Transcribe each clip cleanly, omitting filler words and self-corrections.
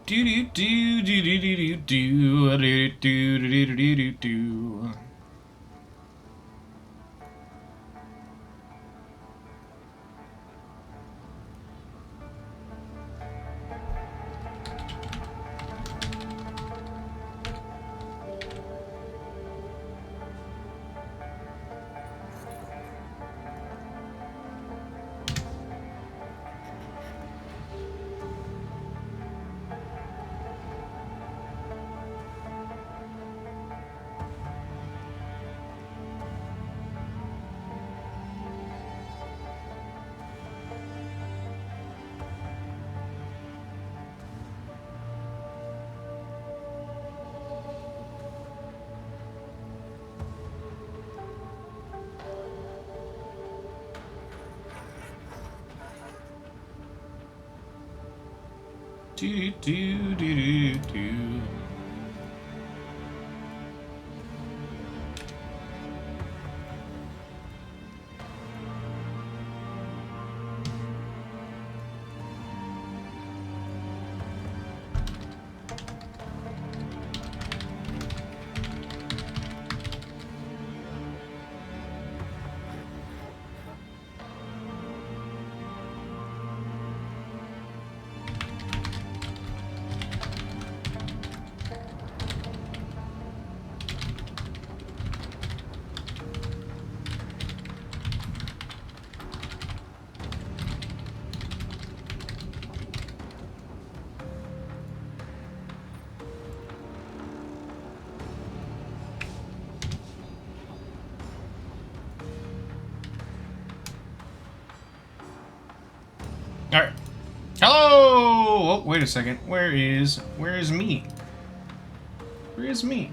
Do do do do do do do do do do do do do. Do do do do do. Alright. Hello! Oh, wait a second. Where is me? Where is me?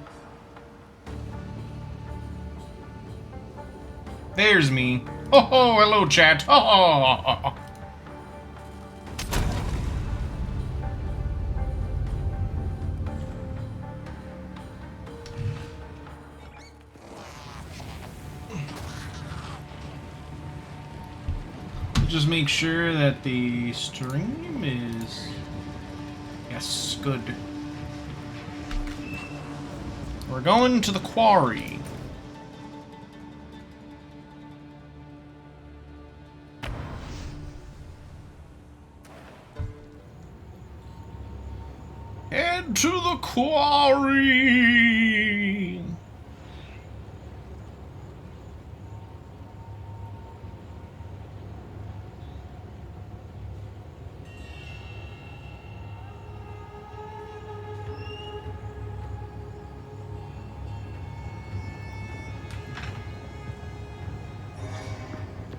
There's me. Oh, oh, hello, chat. Oh, oh, oh, oh. Just make sure that the stream is... Yes, good. We're going to the quarry. Head to the quarry!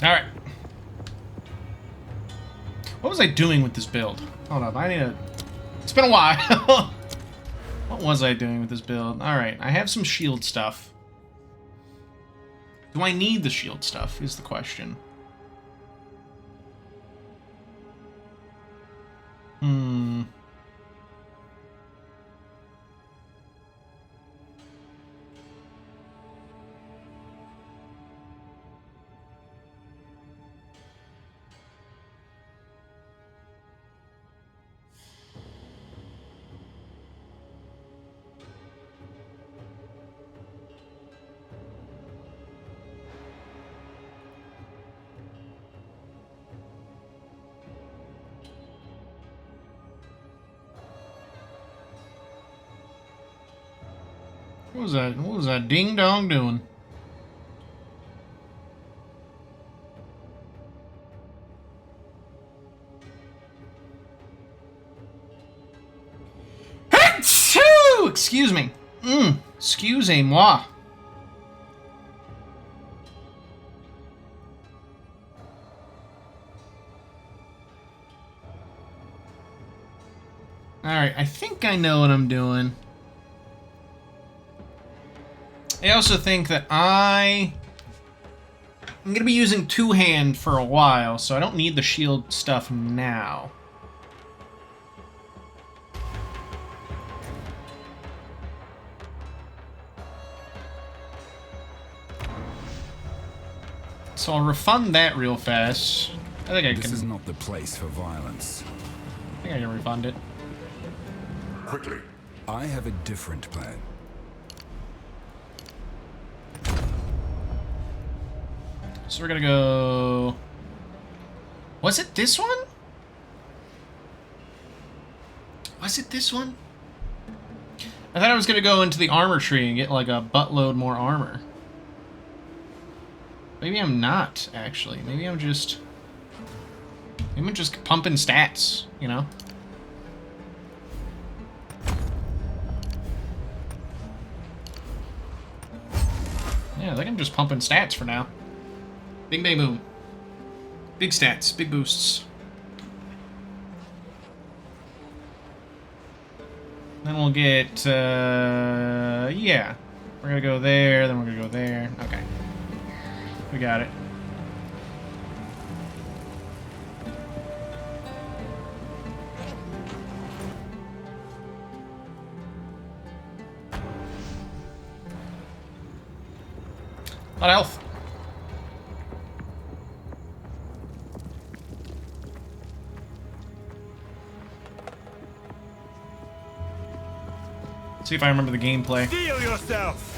Alright. What was I doing with this build? Hold up, I need to... It's been a while. What was I doing with this build? Alright, I have some shield stuff. Do I need the shield stuff, is the question. What was that? What was that ding dong doing? Excuse me. Excusez-moi. Alright, I think I know what I'm doing. I also think that I'm going to be using two-hand for a while, so I don't need the shield stuff now. So I'll refund that real fast. I think I can... This is not the place for violence. I think I can refund it. quickly. I have a different plan. So we're gonna go... Was it this one? Was it this one? I thought I was gonna go into the armor tree and get like a buttload more armor. Maybe I'm not, actually. Maybe I'm just pumping stats, you know? Yeah, I think I'm just pumping stats for now. Bing, bang, boom. Big stats, big boosts. Then we'll get, yeah. We're gonna go there, then we're gonna go there. Okay. We got it. A lot of health. See if I remember the gameplay. Steel yourself.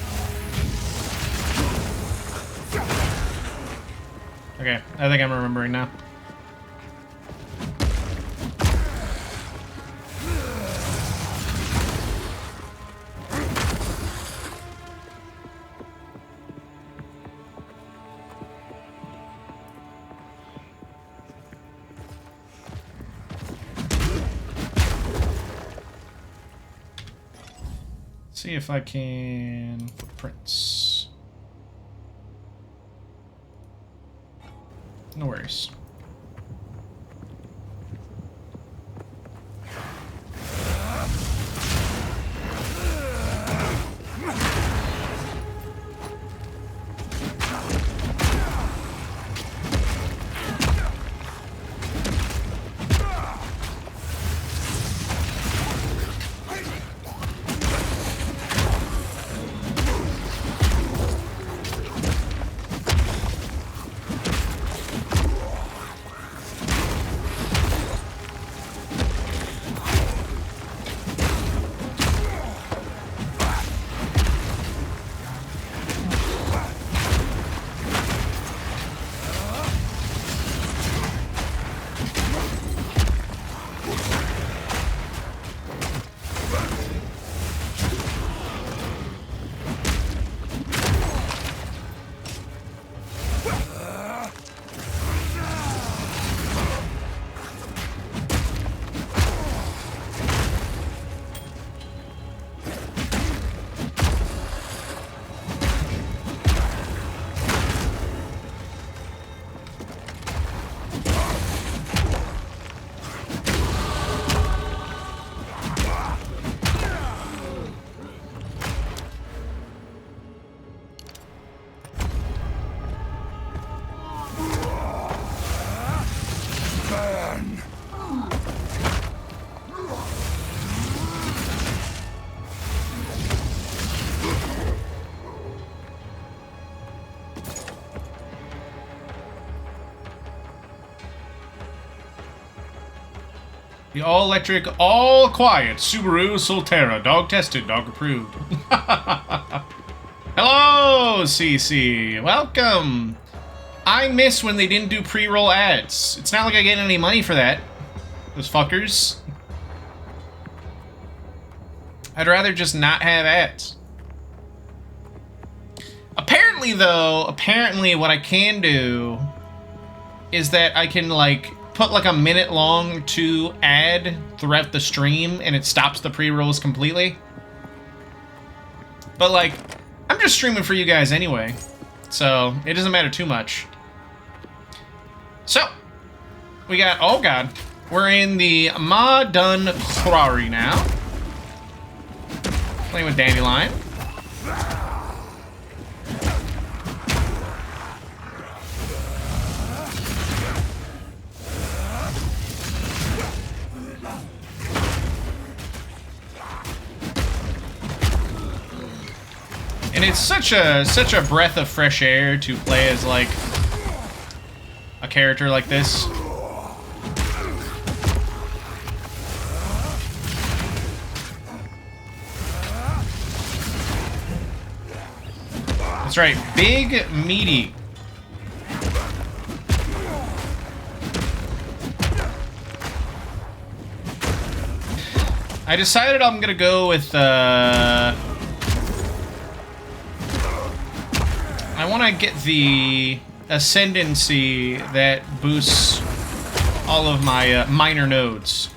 Okay, I think I'm remembering now. See if I can... footprints. No worries. The all-electric, all-quiet Subaru Solterra. Dog tested, dog approved. Hello, CC. Welcome. I miss when they didn't do pre-roll ads. It's not like I get any money for that. Those fuckers. I'd rather just not have ads. Apparently, though, what I can do is that I can, like, put like a minute long to ad throughout the stream and it stops the pre-rolls completely. But like, I'm just streaming for you guys anyway, so it doesn't matter too much. So, we got, oh god, we're in the Mawdun Mine now. Playing with Dandelion. And it's such a breath of fresh air to play as like a character like this. That's right, big, meaty. I decided I'm gonna go with, I want to get the ascendancy that boosts all of my minor nodes.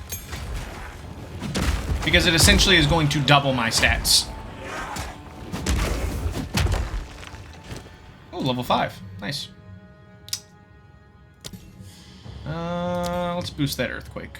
Because it essentially is going to double my stats. Oh, level 5. Nice. Let's boost that earthquake.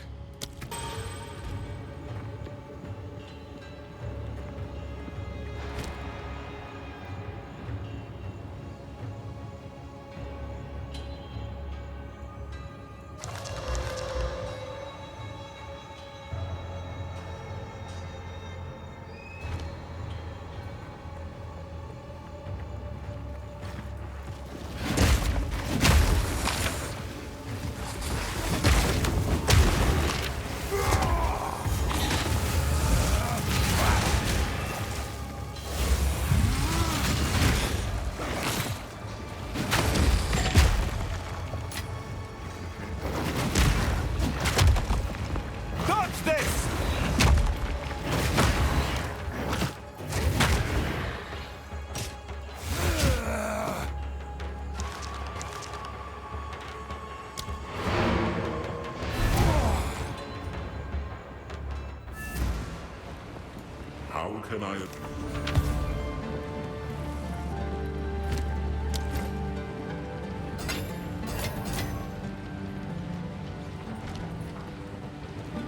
How can I...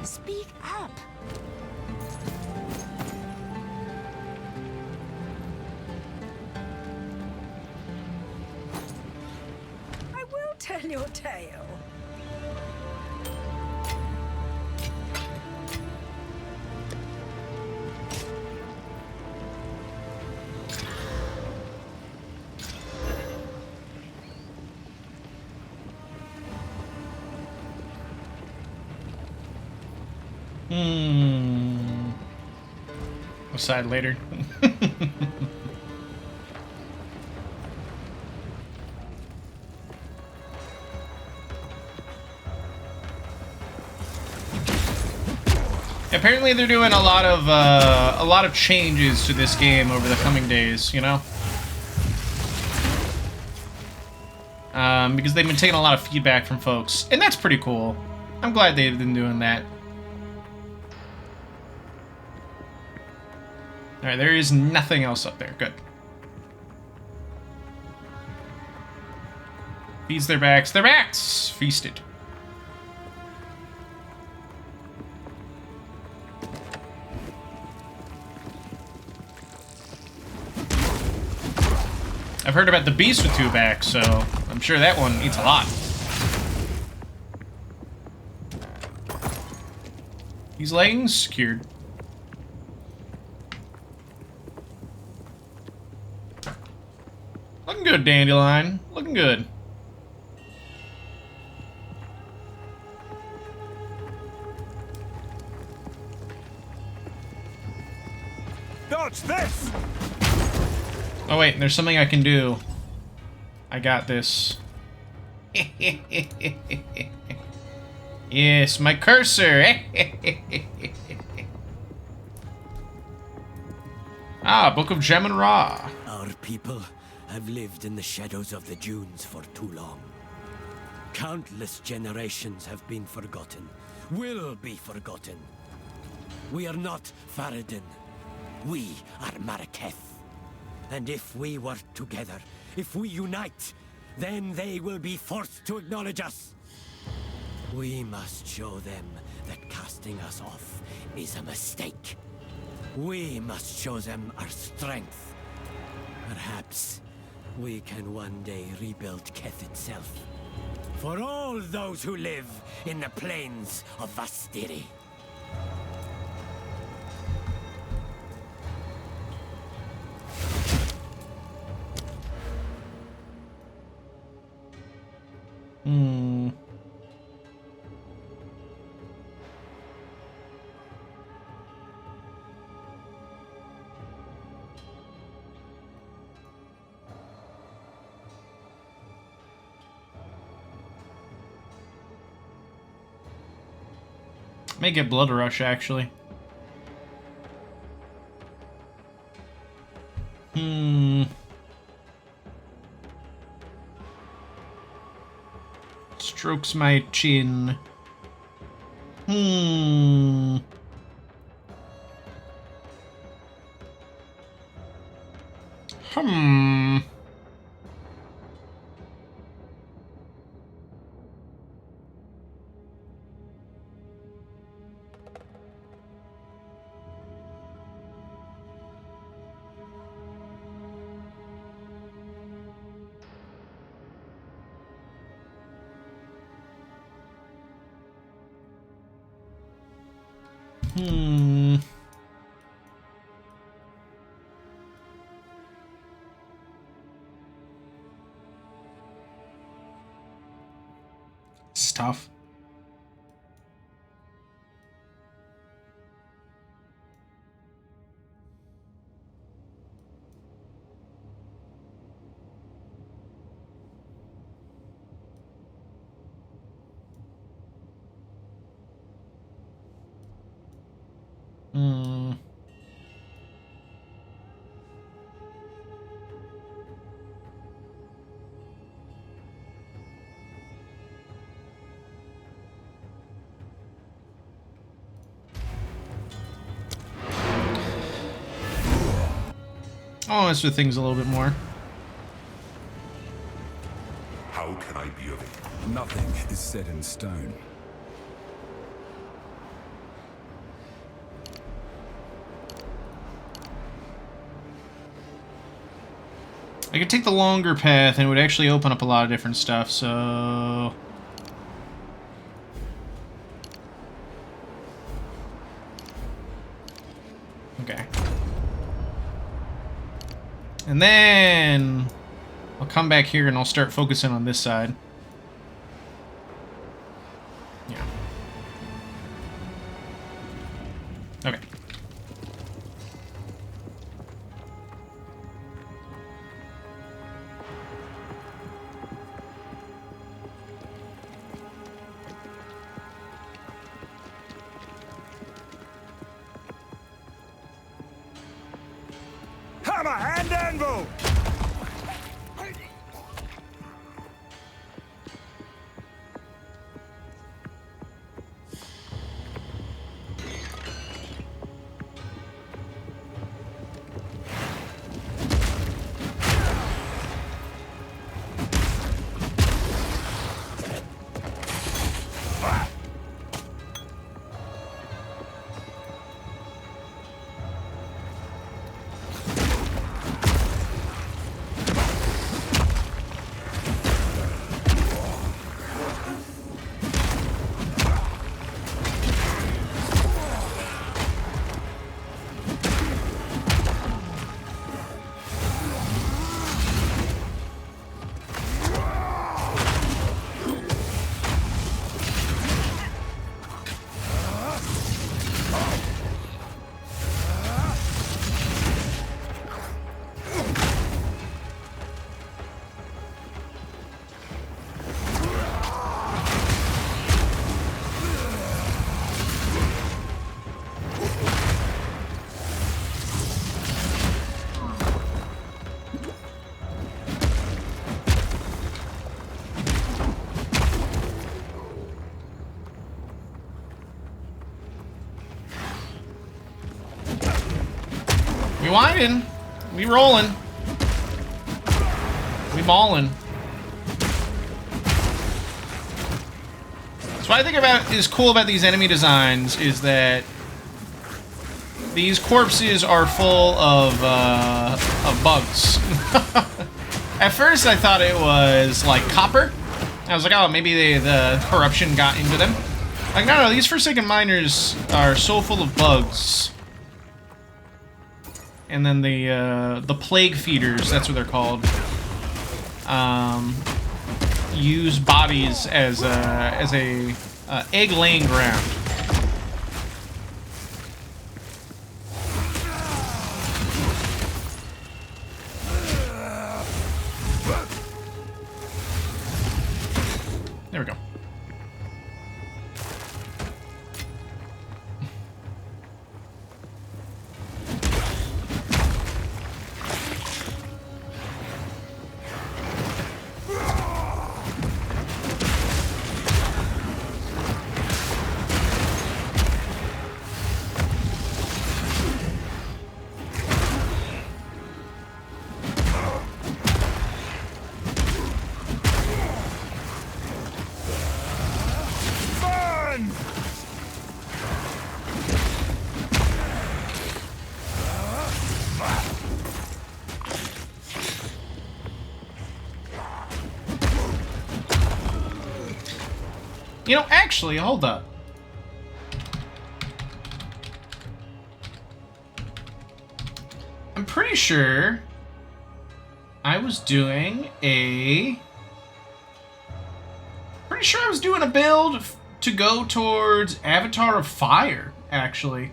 Speak up. I will tell your tale. We'll decide later. Apparently they're doing a lot of changes to this game over the coming days, you know? Because they've been taking a lot of feedback from folks, and that's pretty cool. I'm glad they've been doing that. Alright, there is nothing else up there. Good. Feeds their backs. Their backs! Feasted. I've heard about the beast with 2 backs, so I'm sure that one eats a lot. These leggings secured. Looking good, Dandelion. Looking good. Dodge this! Oh wait, there's something I can do. I got this. Yes, my cursor. Ah, Book of Gem and Ra. Our people have lived in the shadows of the dunes for too long. Countless generations have been forgotten, will be forgotten. We are not Faridun. We are Maraketh. And if we work together, if we unite, then they will be forced to acknowledge us. We must show them that casting us off is a mistake. We must show them our strength. Perhaps we can one day rebuild Keth itself. For all those who live in the plains of Vastiri. May get blood rush, actually. Strokes my chin. Stuff. I'll mess with things a little bit more. How can I be of aid? Nothing is set in stone. I could take the longer path and it would actually open up a lot of different stuff, so... Okay. And then... I'll come back here and I'll start focusing on this side. Yeah. Okay. Hammer and anvil! We whining. We rolling. We balling. So what I think about is cool about these enemy designs is that these corpses are full of bugs. At first I thought it was like copper. I was like, oh, maybe the corruption got into them. Like, no, these Forsaken miners are so full of bugs. And then the plague feeders, that's what they're called, use bodies as a egg laying ground. There we go. You know, actually, hold up. I'm pretty sure I was doing a... Pretty sure I was doing a build to go towards Avatar of Fire, actually.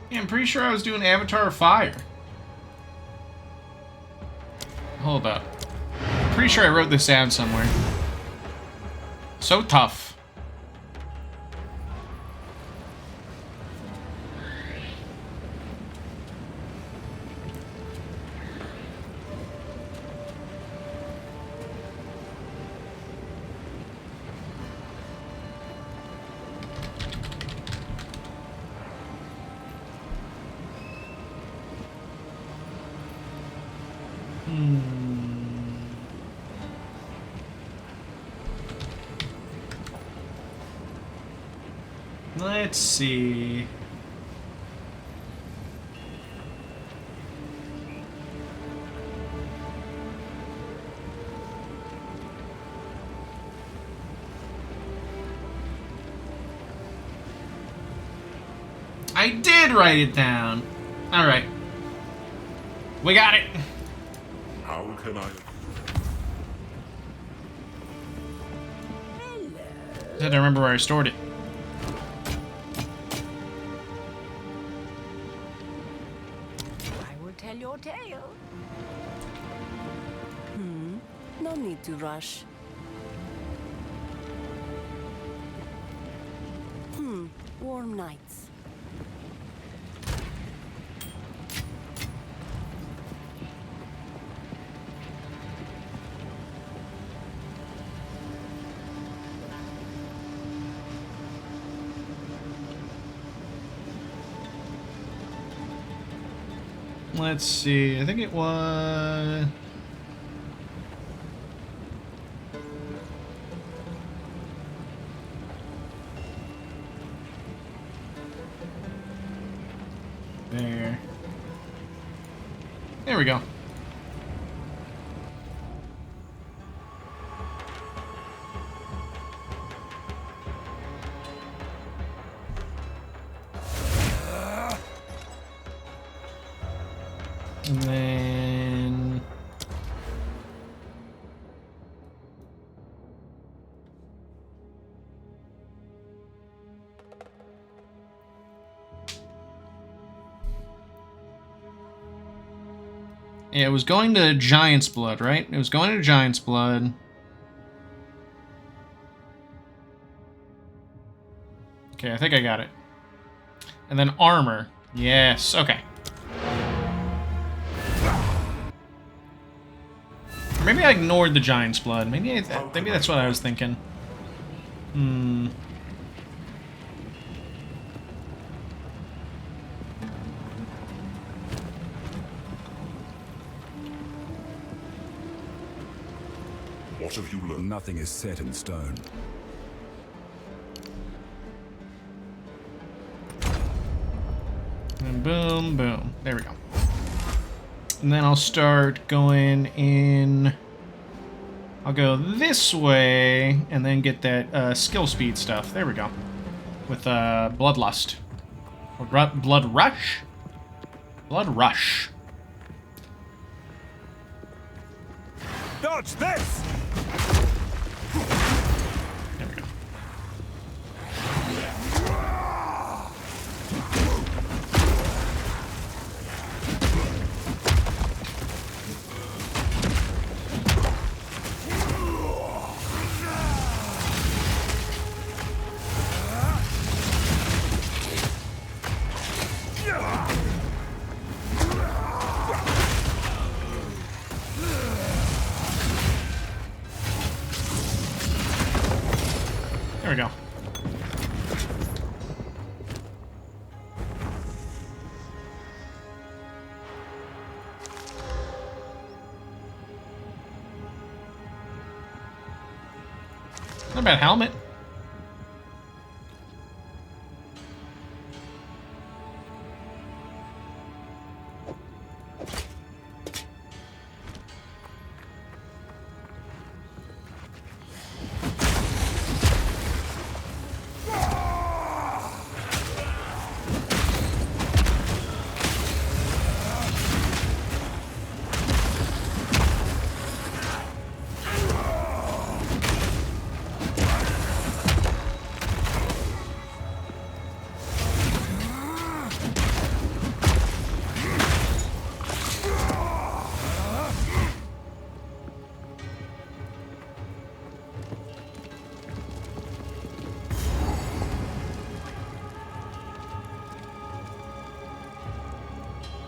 Yeah, I'm pretty sure I was doing Avatar of Fire. Hold up. I'm pretty sure I wrote this down somewhere. So tough. Let's see. I did write it down. All right. We got it. How can I? I had to remember where I stored it. I will tell your tale. No need to rush. Warm nights. Let's see. I think it was... There. There we go. And then... Yeah, it was going to Giant's Blood, right? It was going to Giant's Blood. Okay, I think I got it. And then armor. Yes, okay. Maybe I ignored the Giant's Blood. Maybe that's what I was thinking. What have you learned? Nothing is set in stone. And boom, boom. There we go. And then I'll start going in... I'll go this way, and then get that skill speed stuff. There we go. With Bloodlust. Or Blood Rush? Blood Rush. Dodge this! There we go. There we go. Not a bad helmet.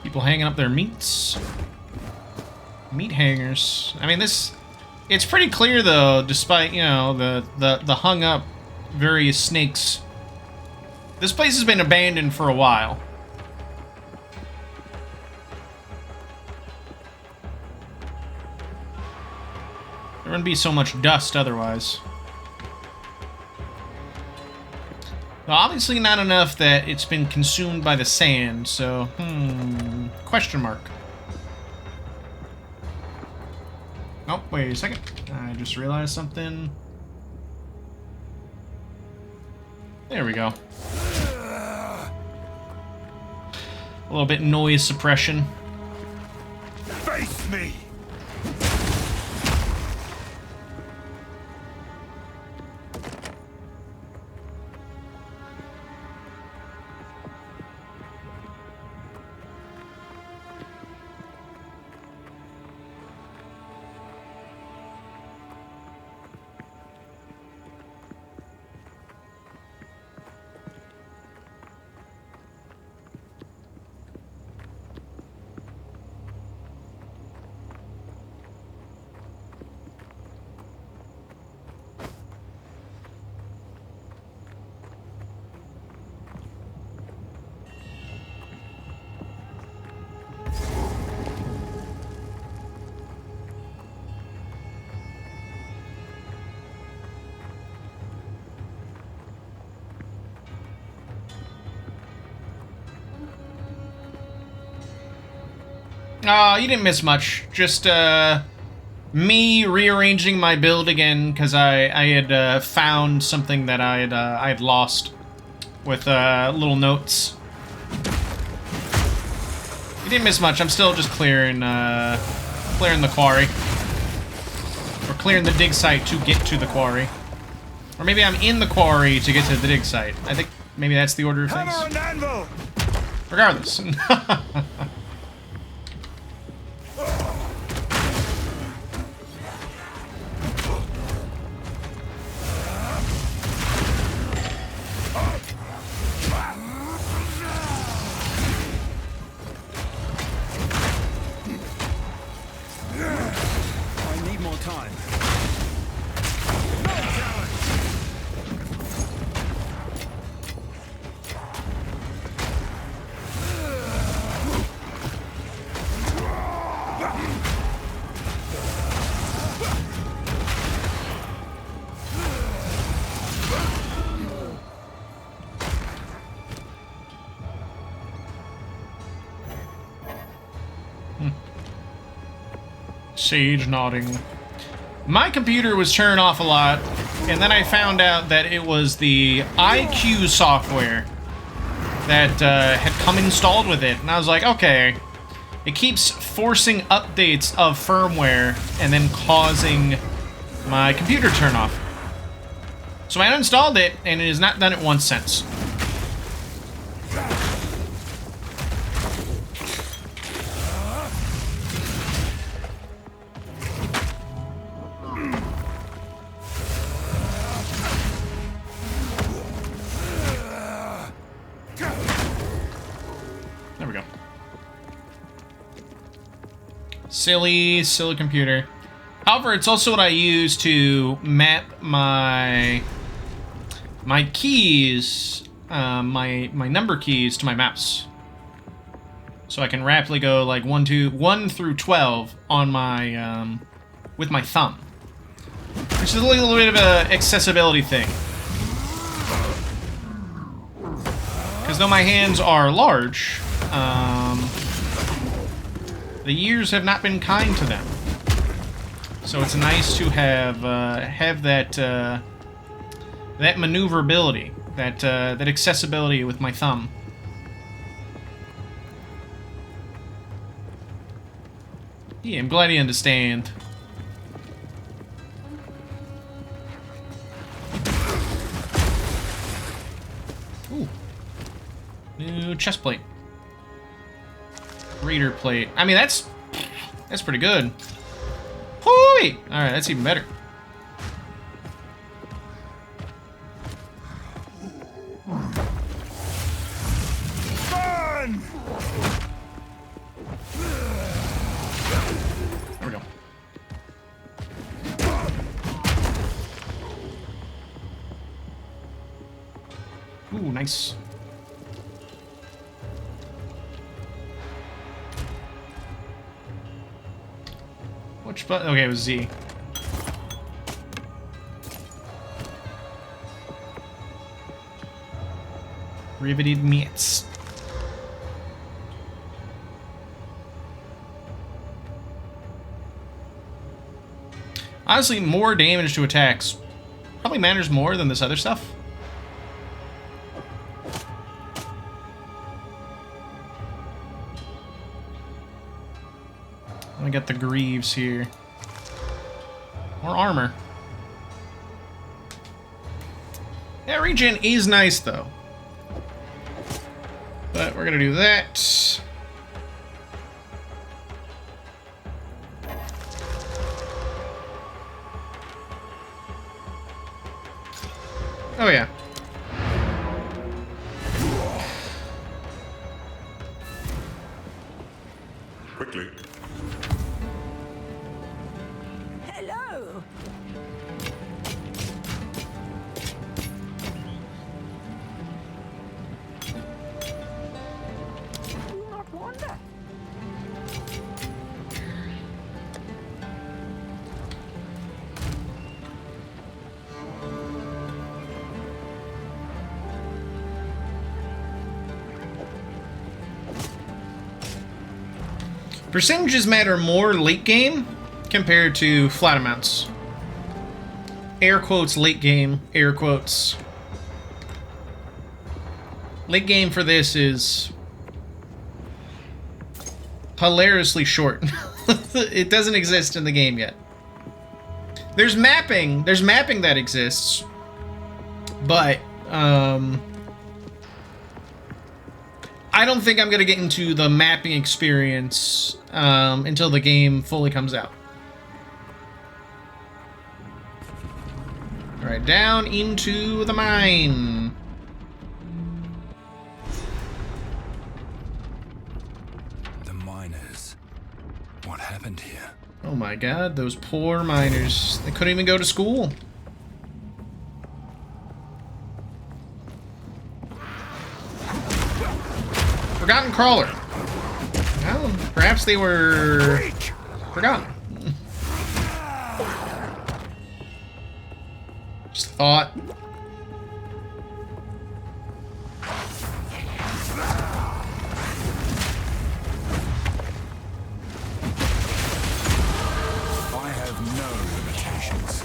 People hanging up their meats. Meat hangers. I mean, this... It's pretty clear, though, despite, you know, the hung up various snakes. This place has been abandoned for a while. There wouldn't be so much dust otherwise. Well, obviously not enough that it's been consumed by the sand, so, question mark. Oh, wait a second. I just realized something. There we go. A little bit noise suppression. Face me! You didn't miss much. Just, me rearranging my build again, because I had, found something that I had lost with, little notes. You didn't miss much. I'm still just clearing the quarry. Or clearing the dig site to get to the quarry. Or maybe I'm in the quarry to get to the dig site. I think maybe that's the order of things. Hammer and anvil! Regardless. I need more time. Sage nodding. My computer was turned off a lot, and then I found out that it was the IQ software that had come installed with it. And I was like, okay, it keeps forcing updates of firmware and then causing my computer turn off. So I uninstalled it, and it has not done it once since. Silly computer. However, it's also what I use to map my keys, my number keys to my mouse. So I can rapidly go like 1 through 12 on my with my thumb. Which is a little bit of an accessibility thing. Because though my hands are large, the years have not been kind to them. So it's nice to have that that maneuverability, that accessibility with my thumb. Yeah, I'm glad you understand. Ooh. New chest plate. Reader plate. I mean, that's pretty good. Hooey! Alright, that's even better. Burn! There we go. Ooh, nice. Which button? Okay, it was Z. Riveted meats. Honestly, more damage to attacks probably matters more than this other stuff. I got the greaves here. More armor. Yeah, regen is nice though. But we're gonna do that. Oh yeah. Quickly. Hello. Do not wander. Percentages matter more late game compared to flat amounts. Air quotes late game, air quotes. Late game for this is hilariously short. It doesn't exist in the game yet. There's mapping that exists, but I don't think I'm gonna get into the mapping experience until the game fully comes out. Alright, down into the mine. The miners. What happened here? Oh my god, those poor miners. They couldn't even go to school. Forgotten crawler. Well, perhaps they were forgotten. Just thought. I have no limitations.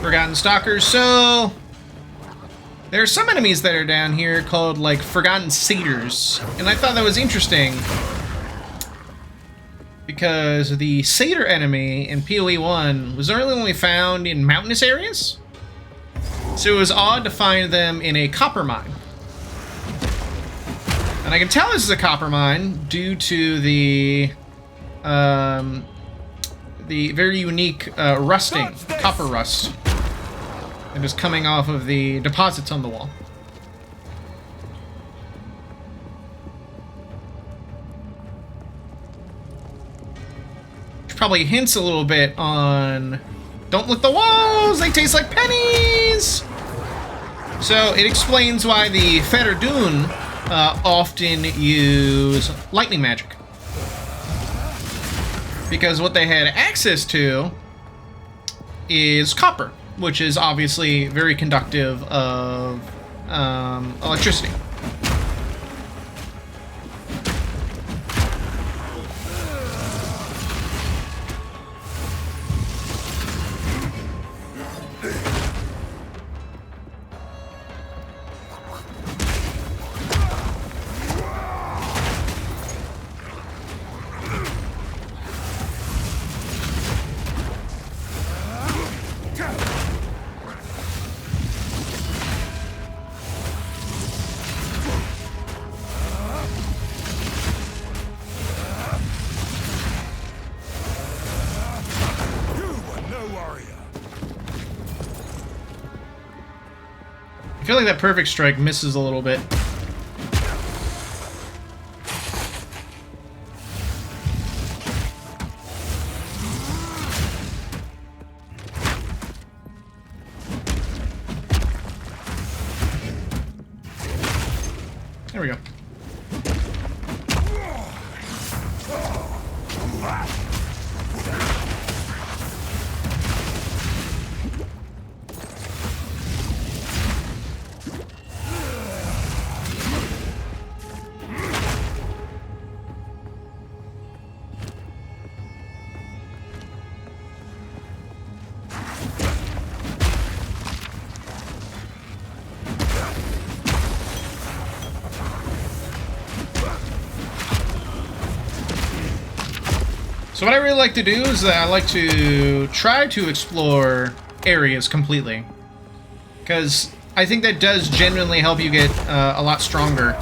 Forgotten stalkers. So there are some enemies that are down here called like forgotten satyrs, and I thought that was interesting because the satyr enemy in PoE 1 was really only found in mountainous areas, so it was odd to find them in a copper mine. And I can tell this is a copper mine due to the very unique rusting, copper rust, that is coming off of the deposits on the wall. probably hints a little bit on don't lick the walls, they taste like pennies. So it explains why the Faridun often use lightning magic. Because what they had access to is copper, which is obviously very conductive of electricity. I feel like that perfect strike misses a little bit. There we go. So what I really like to do is that I like to try to explore areas completely. Because I think that does genuinely help you get a lot stronger.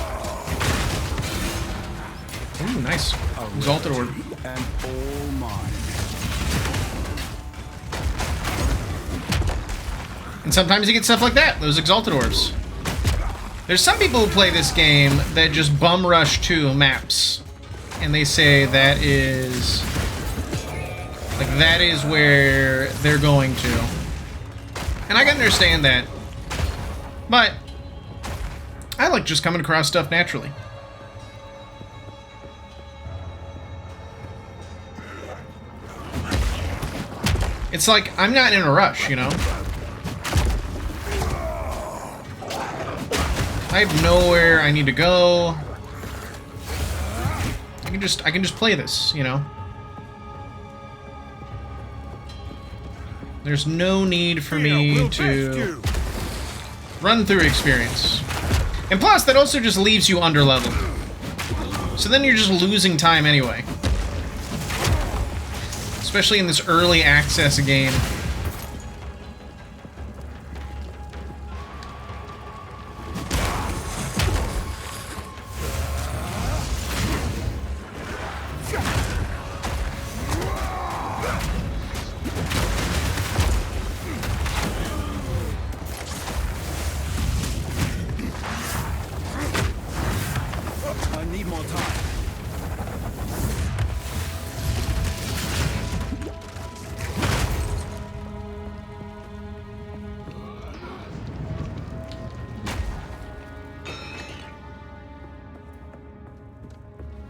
Ooh, nice. Exalted Orb. And all mine. And sometimes you get stuff like that, those Exalted Orbs. There's some people who play this game that just bum rush to maps. And they say that is... like, that is where they're going to. And I can understand that. But I like just coming across stuff naturally. It's like, I'm not in a rush, you know? I have nowhere I need to go. I can just play this, you know? There's no need for me to run through experience. And plus, that also just leaves you under-leveled. So then you're just losing time anyway. Especially in this early access game.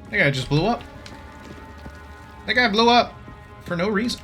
That guy just blew up. That guy blew up for no reason.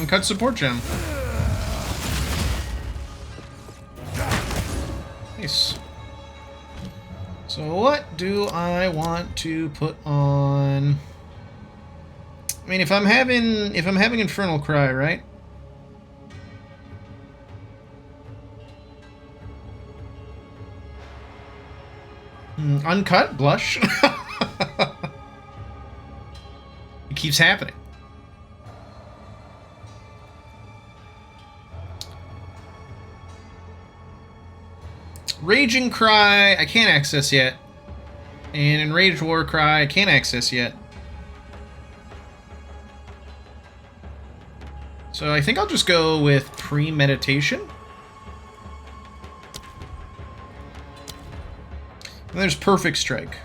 Uncut support gem. Nice. So what do I want to put on? I mean, if I'm having Infernal Cry, right? Uncut blush. It keeps happening. Raging Cry, I can't access yet. And Enraged War Cry, I can't access yet. So I think I'll just go with Premeditation. And there's Perfect Strike.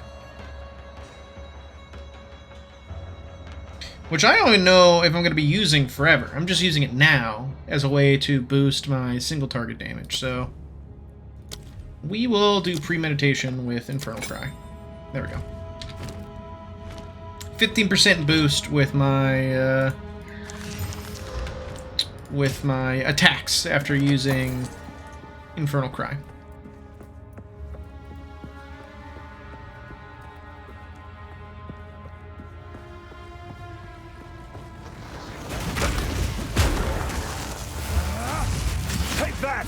Which I don't even know if I'm going to be using forever. I'm just using it now as a way to boost my single target damage. So we will do Premeditation with Infernal Cry. There we go. 15% boost with my attacks after using Infernal Cry. Take that!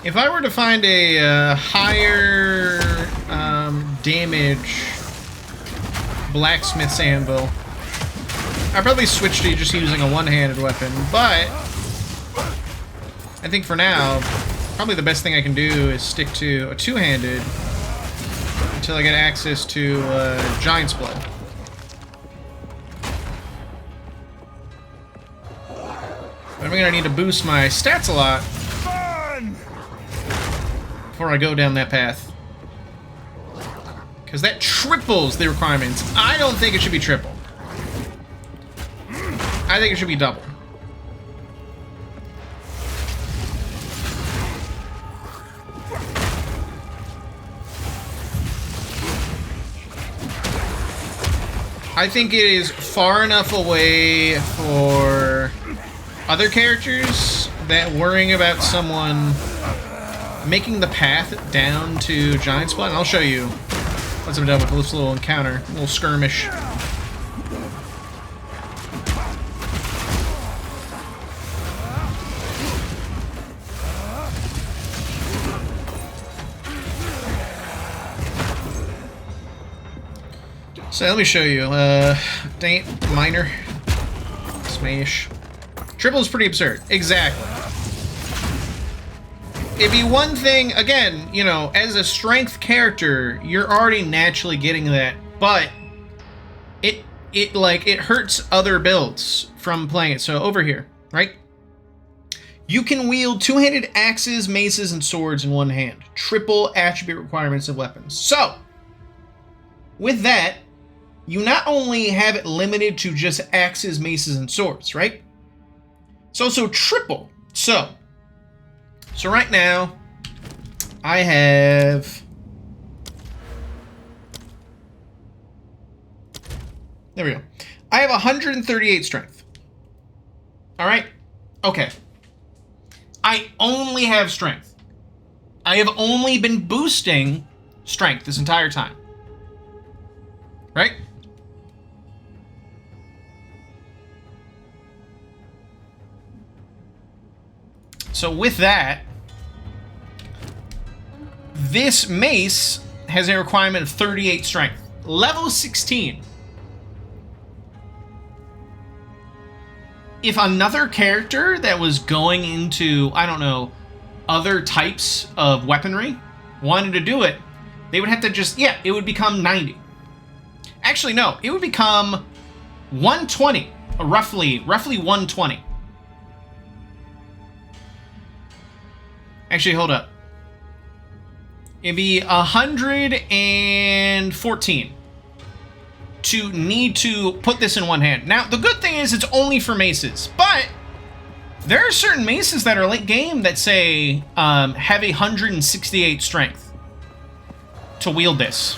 If I were to find a higher damage blacksmith's anvil, I'd probably switch to just using a one-handed weapon, but I think for now, probably the best thing I can do is stick to a two-handed until I get access to Giant's Blood. But I'm gonna need to boost my stats a lot before I go down that path. Because that triples the requirements. I don't think it should be triple. I think it should be double. I think it is far enough away for other characters that worrying about someone making the path down to Giant's Blood, and I'll show you once I'm done with this little encounter, little skirmish. So let me show you. Minor. Smash. Triple is pretty absurd. Exactly. It'd be one thing, again, you know, as a strength character, you're already naturally getting that, but it hurts other builds from playing it. So over here, right? You can wield two-handed axes, maces, and swords in one hand. Triple attribute requirements of weapons. So, with that, you not only have it limited to just axes, maces, and swords, right? It's also triple. So right now, I have... There we go. I have 138 strength. Alright? Okay. I only have strength. I have only been boosting strength this entire time. Right? So with that, this mace has a requirement of 38 strength. Level 16. If another character that was going into, I don't know, other types of weaponry wanted to do it, they would have to just, yeah, it would become 90. Actually, no, it would become 120, roughly 120. Actually, hold up. It'd be 114 to need to put this in one hand. Now, the good thing is it's only for maces, but there are certain maces that are late game that say have 168 strength to wield this.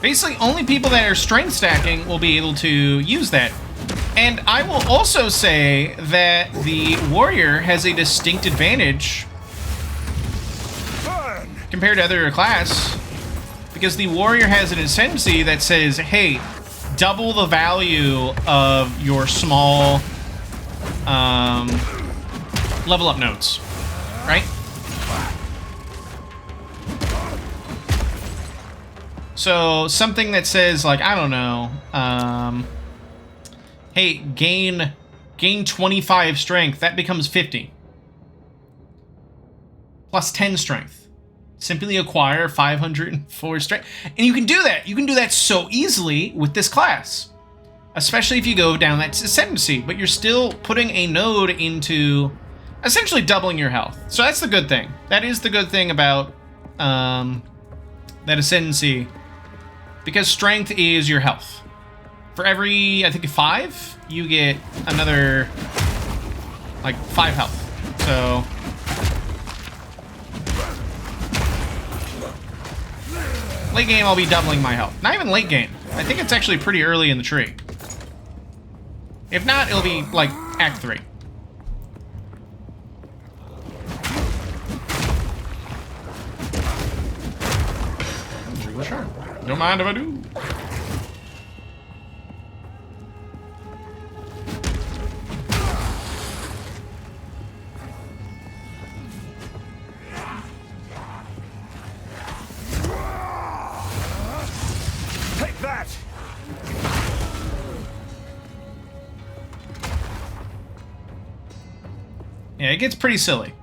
Basically, only people that are strength stacking will be able to use that. And I will also say that the warrior has a distinct advantage compared to other class, because the warrior has an ascendancy that says, hey, double the value of your small level up nodes, right? So something that says, like, I don't know, hey, gain 25 strength, that becomes 50. Plus 10 strength. Simply acquire 504 strength. And you can do that. You can do that so easily with this class. Especially if you go down that ascendancy, but you're still putting a node into essentially doubling your health. So that's the good thing. That is the good thing about that ascendancy. Because strength is your health. For every, I think, 5, you get another, like, 5 health. So late game, I'll be doubling my health. Not even late game. I think it's actually pretty early in the tree. If not, it'll be, like, Act 3. Sure. Don't mind if I do. Take that! Yeah, it gets pretty silly.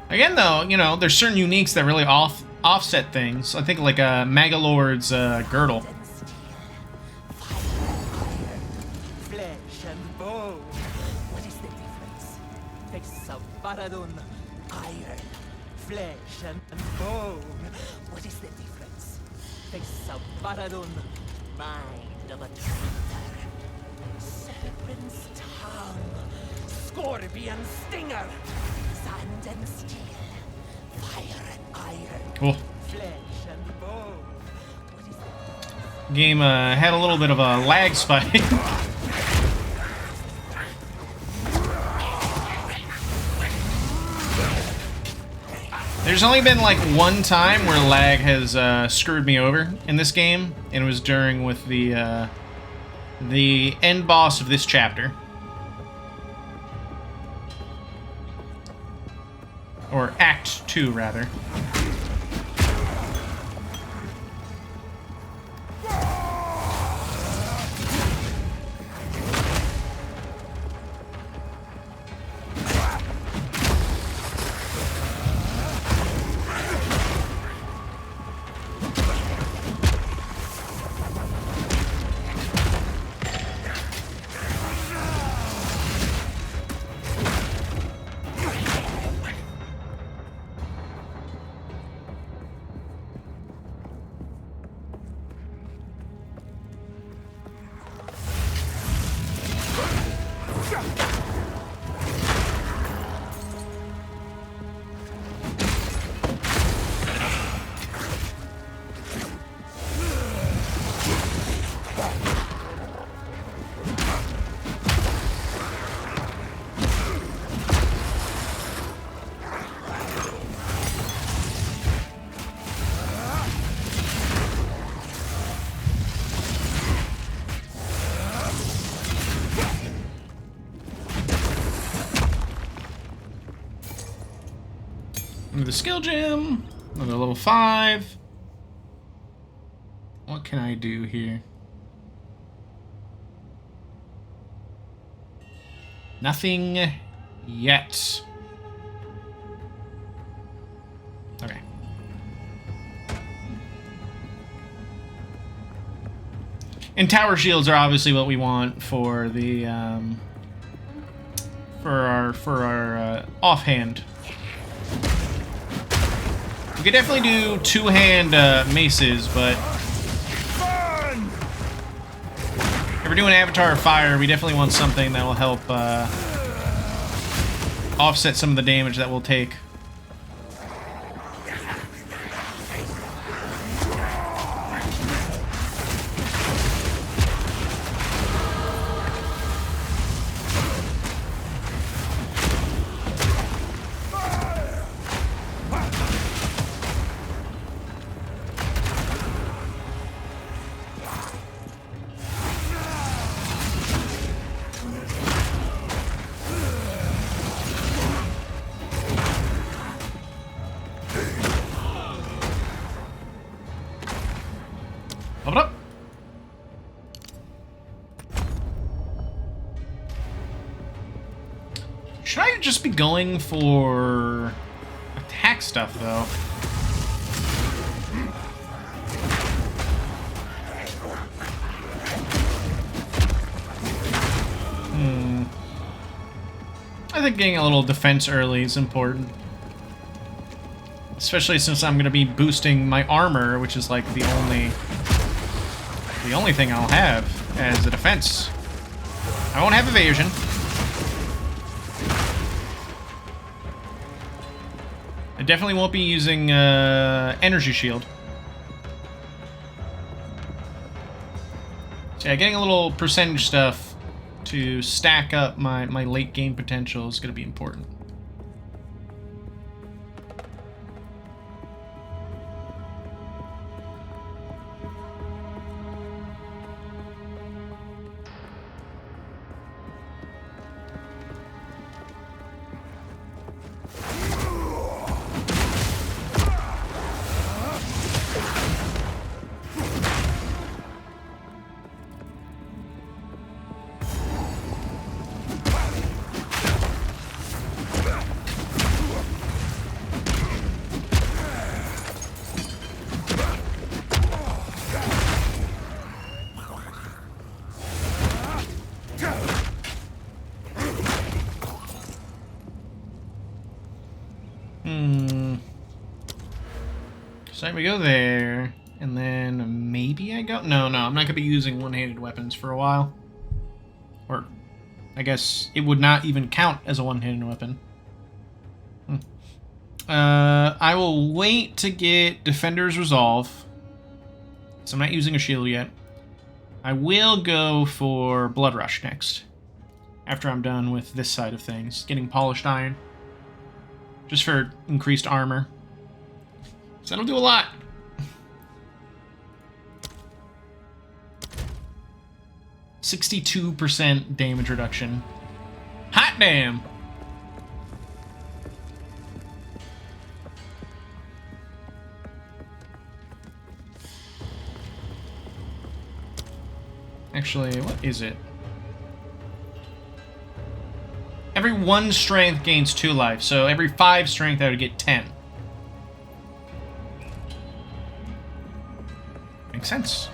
Again, though, you know, there's certain uniques that really offset things. I think like Magalord's girdle. Flesh and bone. What is the difference? Face of Faridun. Iron. Flesh and bone. What is the difference? Face of Faridun. Mind of a traitor. Serpent's tongue. Scorpion stinger. Sand and steel. Fire and iron. Cool. Flesh and bone. What is the Game had a little bit of a lag spike. There's only been like one time where lag has screwed me over in this game, and it was during with the end boss of this chapter. Or Act 2, rather. the skill gem. Another level 5. What can I do here? Nothing yet. Okay. And tower shields are obviously what we want for the for our offhand. We could definitely do two-hand maces, but if we're doing Avatar of Fire, we definitely want something that will help offset some of the damage that we'll take. Level up. Should I just be going for attack stuff, though? I think getting a little defense early is important. Especially since I'm going to be boosting my armor, which is like the only thing I'll have as a defense. I won't have evasion. I definitely won't be using energy shield. So yeah, getting a little percentage stuff to stack up my late game potential is going to be important. So we go there, and then maybe I go... No, I'm not going to be using one-handed weapons for a while. Or, I guess it would not even count as a one-handed weapon. I will wait to get Defender's Resolve. So I'm not using a shield yet. I will go for Blood Rush next. After I'm done with this side of things. Getting Polished Iron. Just for increased armor. So that'll do a lot. %62 damage reduction. Hot damn! Actually, what is it? Every 1 strength gains 2 life, so every 5 strength I would get 10. Makes sense.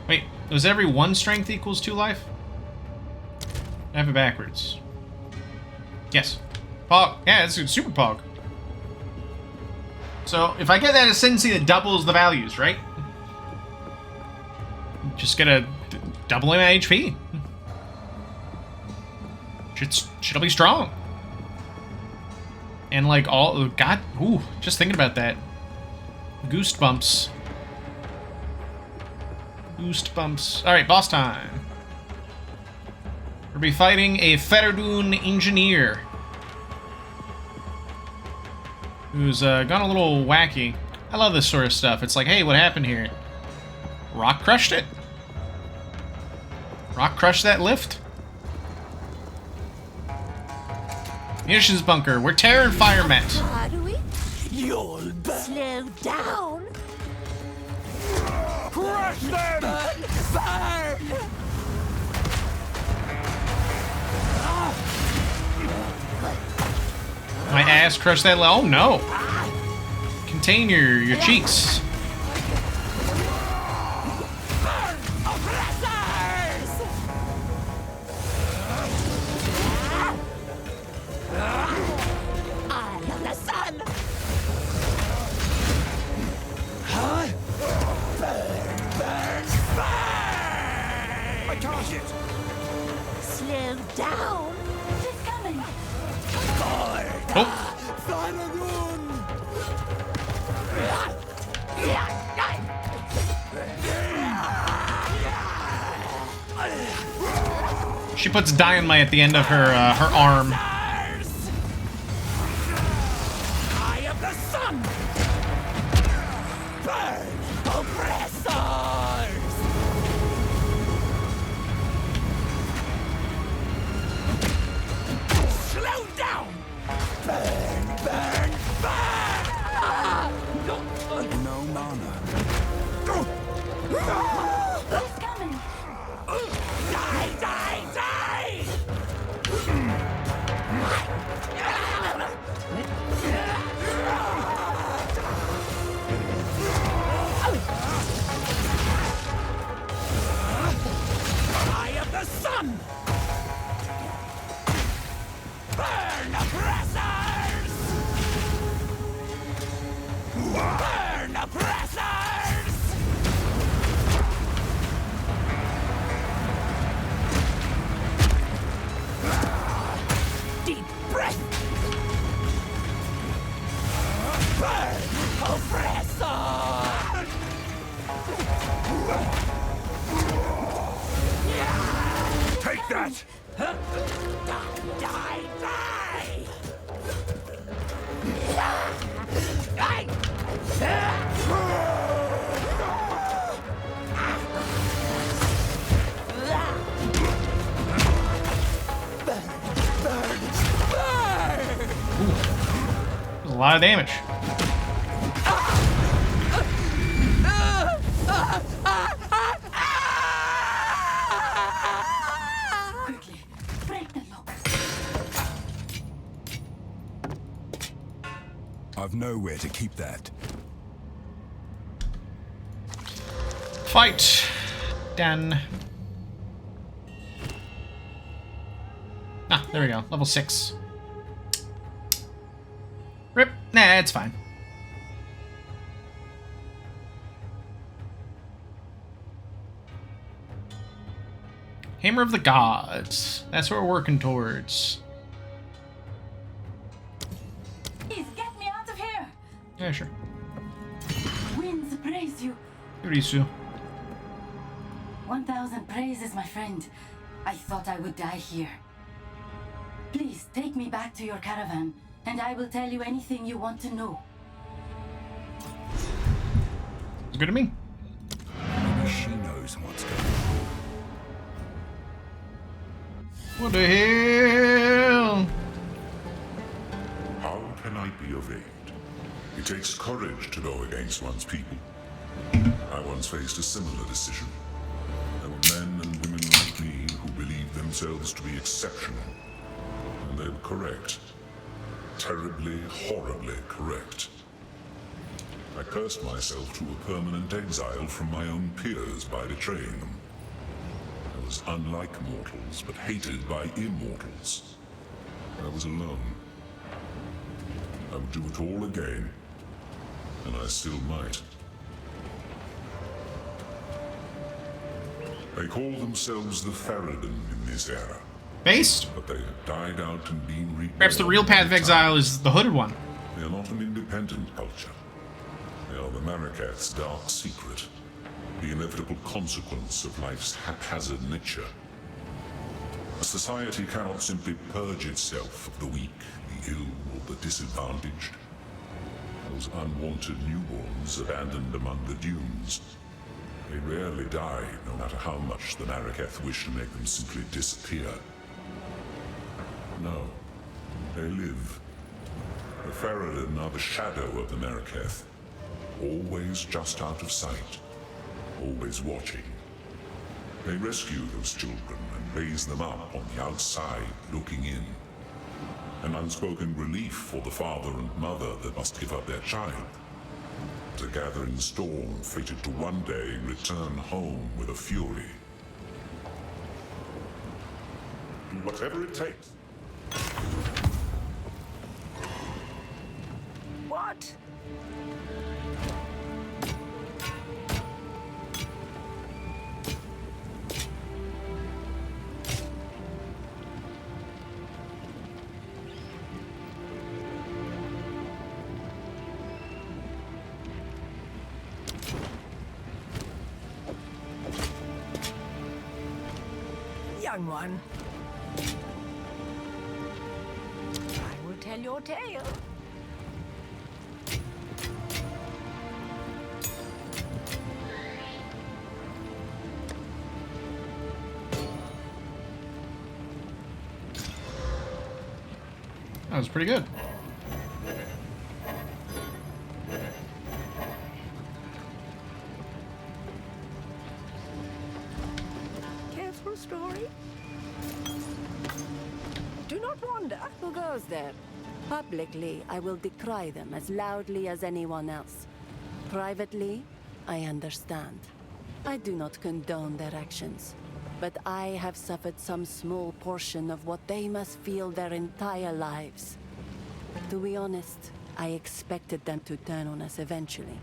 Wait, was every 1 strength equals 2 life? I have it backwards. Yes. Pog. Yeah, it's super pog. So, if I get that ascendancy, that doubles the values, right? Just gotta double my HP. Should be strong. And like all... God, ooh, just thinking about that. Goosebumps. Goosebumps. Alright, boss time. We'll be fighting a Faridun engineer. Who's gone a little wacky. I love this sort of stuff. It's like, hey, what happened here? Rock crushed it. Rock crushed that lift. Munitions bunker, where terror and fire met. How do we You'll burn. slow down? Crush them! Burn! My ass crushed that. Oh no! Contain your cheeks. I love the sun! I target! Slow down! It's coming! Oh, she puts dynamite at the end of her her arm. Eye of the sun! Burn, oppressors! Slow down! Burn, burn, burn! No mana. It's coming! Die, die, die! Eye of the sun! Burn, oppressors! Burn, oppressors! Deep breath! Burn, oppressor! Take that! Die, die, die! There's a lot of damage. Quickly, break the lock. I've nowhere to keep that. Fight. Done. Ah, there we go. Level 6. Rip. Nah, it's fine. Hammer of the Gods. That's what we're working towards. Please get me out of here! Yeah, sure. Winds praise you. Urisu. 1,000 praises, my friend. I thought I would die here. Please take me back to your caravan, and I will tell you anything you want to know. It's good to me. Maybe she knows what's going on. What the hell? How can I be of aid? It takes courage to go against one's people. I once faced a similar decision. There were men and women like me who believed themselves to be exceptional. And they were correct. Terribly, horribly correct. I cursed myself to a permanent exile from my own peers by betraying them. I was unlike mortals, but hated by immortals. I was alone. I would do it all again, and I still might. They call themselves the Faridun in this era, Based? but they have died out and been reborn. Perhaps the real path of exile is the hooded one. They are not an independent culture. They are the Marikath's dark secret, the inevitable consequence of life's haphazard nature. A society cannot simply purge itself of the weak, the ill, or the disadvantaged. Those unwanted newborns abandoned among the dunes. They rarely die, no matter how much the Marikath wish to make them simply disappear. No. They live. The Faridun are the shadow of the Maraketh. Always just out of sight. Always watching. They rescue those children and raise them up on the outside, looking in. An unspoken relief for the father and mother that must give up their child. A gathering storm fated to one day return home with a fury. Do whatever it takes. What? Young one. I will tell your tale. That was pretty good. Careful story. Do not wander. Who goes there? Publicly, I will decry them as loudly as anyone else. Privately, I understand. I do not condone their actions. But I have suffered some small portion of what they must feel their entire lives. To be honest, I expected them to turn on us eventually.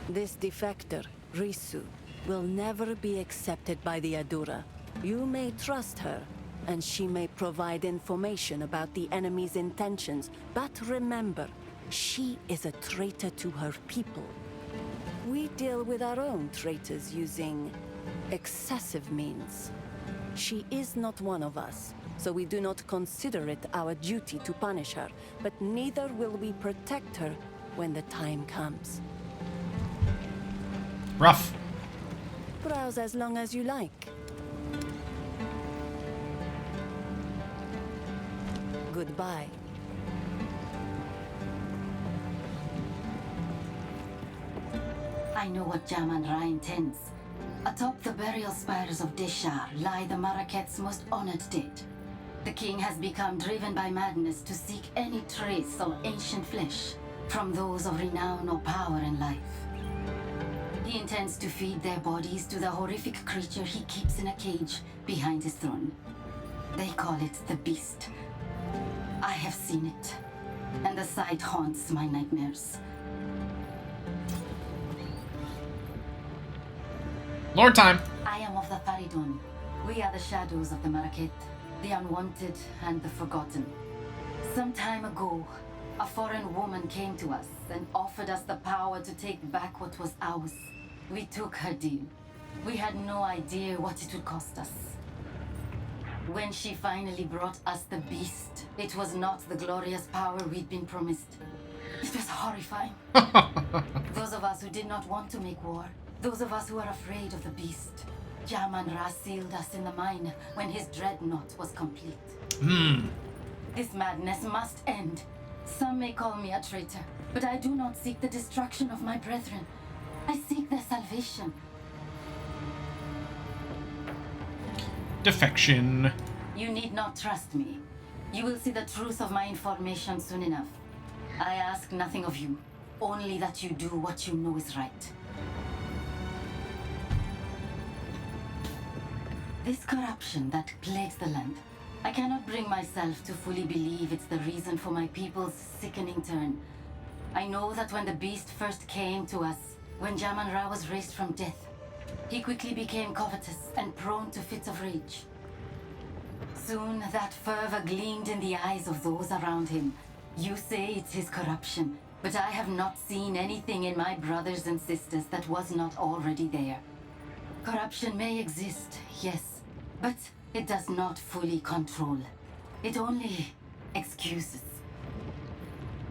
This defector, Risu, will never be accepted by the Adura. You may trust her, and she may provide information about the enemy's intentions, but remember, she is a traitor to her people. We deal with our own traitors using excessive means. She is not one of us, so we do not consider it our duty to punish her, but neither will we protect her when the time comes. Rough. Browse as long as you like. Goodbye. I know what Jaman Ra intends. Atop the burial spires of Deshar lie the Maraketh's most honored dead. The king has become driven by madness to seek any trace of ancient flesh from those of renown or power in life. He intends to feed their bodies to the horrific creature he keeps in a cage behind his throne. They call it the Beast. I have seen it, and the sight haunts my nightmares. Lord time. I am of the Faridun. We are the shadows of the Maraketh, the unwanted and the forgotten. Some time ago, a foreign woman came to us and offered us the power to take back what was ours. We took her deal. We had no idea what it would cost us. When she finally brought us the Beast, it was not the glorious power we'd been promised. It was horrifying. Those of us who did not want to make war, those of us who are afraid of the Beast. Jaman Ra sealed us in the mine when his dreadnought was complete. This madness must end. Some may call me a traitor, but I do not seek the destruction of my brethren. I seek their salvation. Defection. You need not trust me. You will see the truth of my information soon enough. I ask nothing of you, only that you do what you know is right. This corruption that plagues the land, I cannot bring myself to fully believe it's the reason for my people's sickening turn. I know that when the Beast first came to us, when Jaman Ra was raised from death, he quickly became covetous and prone to fits of rage. Soon that fervor gleamed in the eyes of those around him. You say it's his corruption, but I have not seen anything in my brothers and sisters that was not already there. Corruption may exist, yes, but it does not fully control. It only excuses.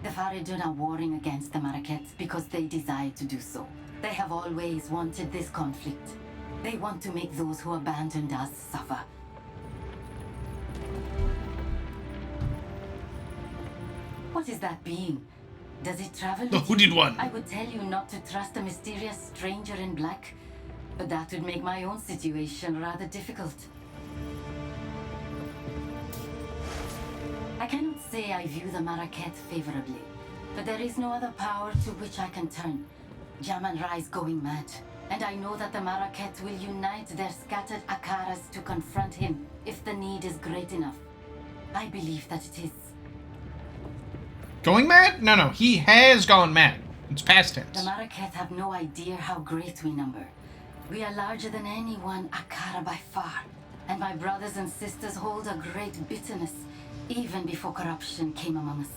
The Faridun are warring against the Maraketh because they desire to do so. They have always wanted this conflict. They want to make those who abandoned us suffer. What is that being? Does it travel? The hooded one. I would tell you not to trust a mysterious stranger in black, but that would make my own situation rather difficult. I cannot say I view the Maraket favorably, but there is no other power to which I can turn. Jaman-Ra is going mad, and I know that the Maraket will unite their scattered Akaras to confront him if the need is great enough. I believe that it is. Going mad? No, he has gone mad. It's past The tense. Maraket have no idea how great we number. We are larger than any one Akara by far, and my brothers and sisters hold a great bitterness, even before corruption came among us.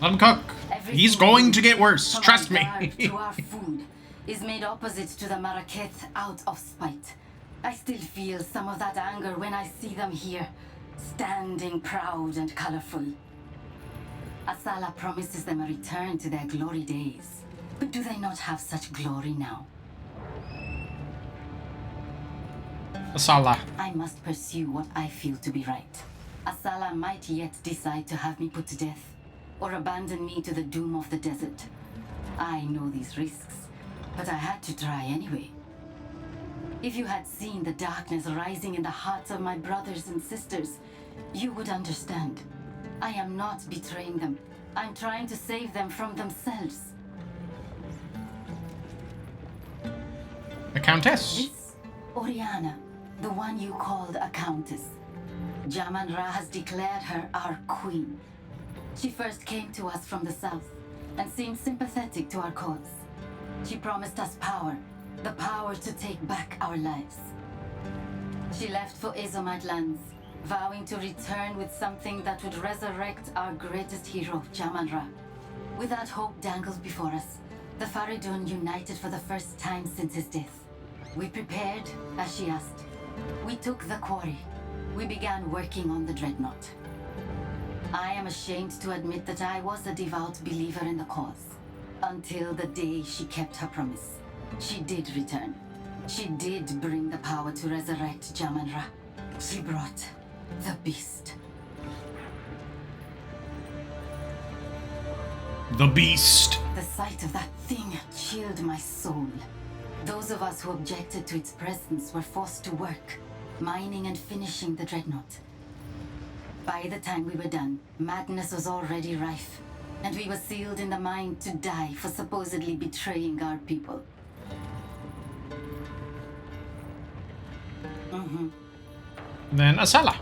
Let him cook. He's going to get worse. From Trust our me. guard to our food is made opposite to the Maraket out of spite. I still feel some of that anger when I see them here, standing proud and colorful. Asala promises them a return to their glory days. But do they not have such glory now? Asala. I must pursue what I feel to be right. Asala might yet decide to have me put to death, or abandon me to the doom of the desert. I know these risks, but I had to try anyway. If you had seen the darkness rising in the hearts of my brothers and sisters, you would understand. I am not betraying them. I'm trying to save them from themselves. A countess. This Oriana, the one you called a countess. Jaman-Ra has declared her our queen. She first came to us from the south and seemed sympathetic to our cause. She promised us power, the power to take back our lives. She left for Ezomite lands, vowing to return with something that would resurrect our greatest hero, Jaman-Ra. With that hope dangled before us, the Faridun united for the first time since his death. We prepared, as she asked. We took the quarry. We began working on the dreadnought. I am ashamed to admit that I was a devout believer in the cause. Until the day she kept her promise. She did return. She did bring the power to resurrect Jaman-Ra. She brought the beast. The beast. The sight of that thing chilled my soul. Those of us who objected to its presence were forced to work, mining and finishing the dreadnought. By the time we were done, madness was already rife, and we were sealed in the mine to die for supposedly betraying our people. Then Asala.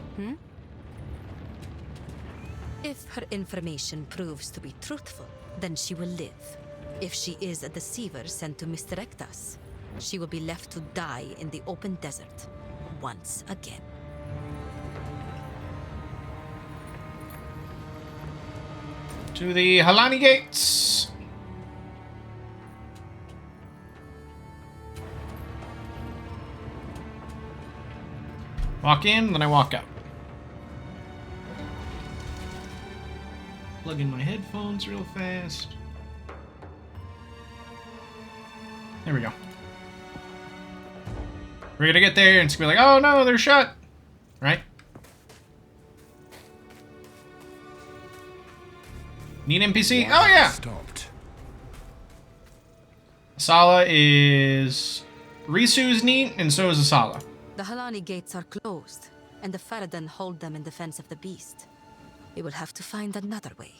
If her information proves to be truthful, then she will live. If she is a deceiver sent to misdirect us, she will be left to die in the open desert once again. To the Halani gates. Walk in, then I walk out. Plug in my headphones real fast. There we go. We're gonna get there and it's gonna be like, oh no, they're shut. Right? Need NPC? Oh yeah! Stopped. Asala is... Risu's neat, and so is Asala. The Halani gates are closed, and the Faridun hold them in defense of the beast. We will have to find another way.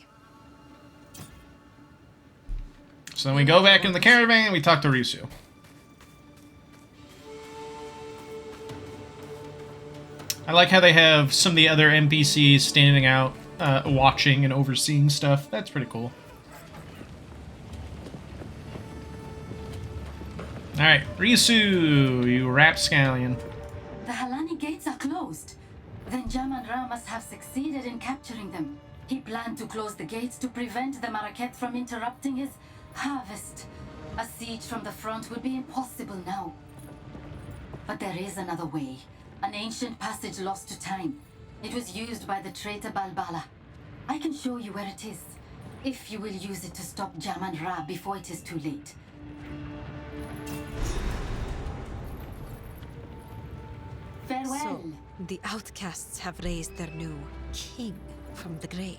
So then we go back in the caravan and we talk to Risu. I like how they have some of the other NPCs standing out, watching and overseeing stuff. That's pretty cool. Alright, Risu, you rapscallion. The Halani gates are closed. Then Jaman-Ra must have succeeded in capturing them. He planned to close the gates to prevent the Maraket from interrupting his harvest. A siege from the front would be impossible now. But there is another way. An ancient passage lost to time. It was used by the traitor Balbala. I can show you where it is, if you will use it to stop Jaman-Ra before it is too late. Farewell. So, the outcasts have raised their new king from the grave,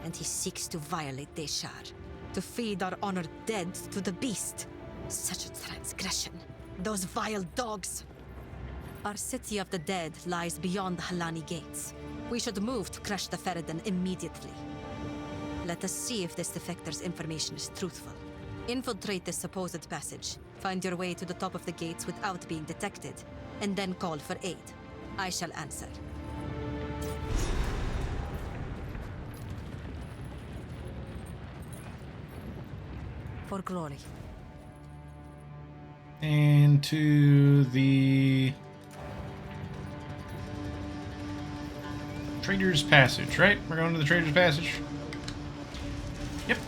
and he seeks to violate Deshar, to feed our honored dead to the beast. Such a transgression. Those vile dogs. Our city of the dead lies beyond the Halani gates. We should move to crush the Faridun immediately. Let us see if this defector's information is truthful. Infiltrate this supposed passage, find your way to the top of the gates without being detected, and then call for aid. I shall answer. For glory. And to the Trader's Passage, right? We're going to the Trader's Passage. Yep.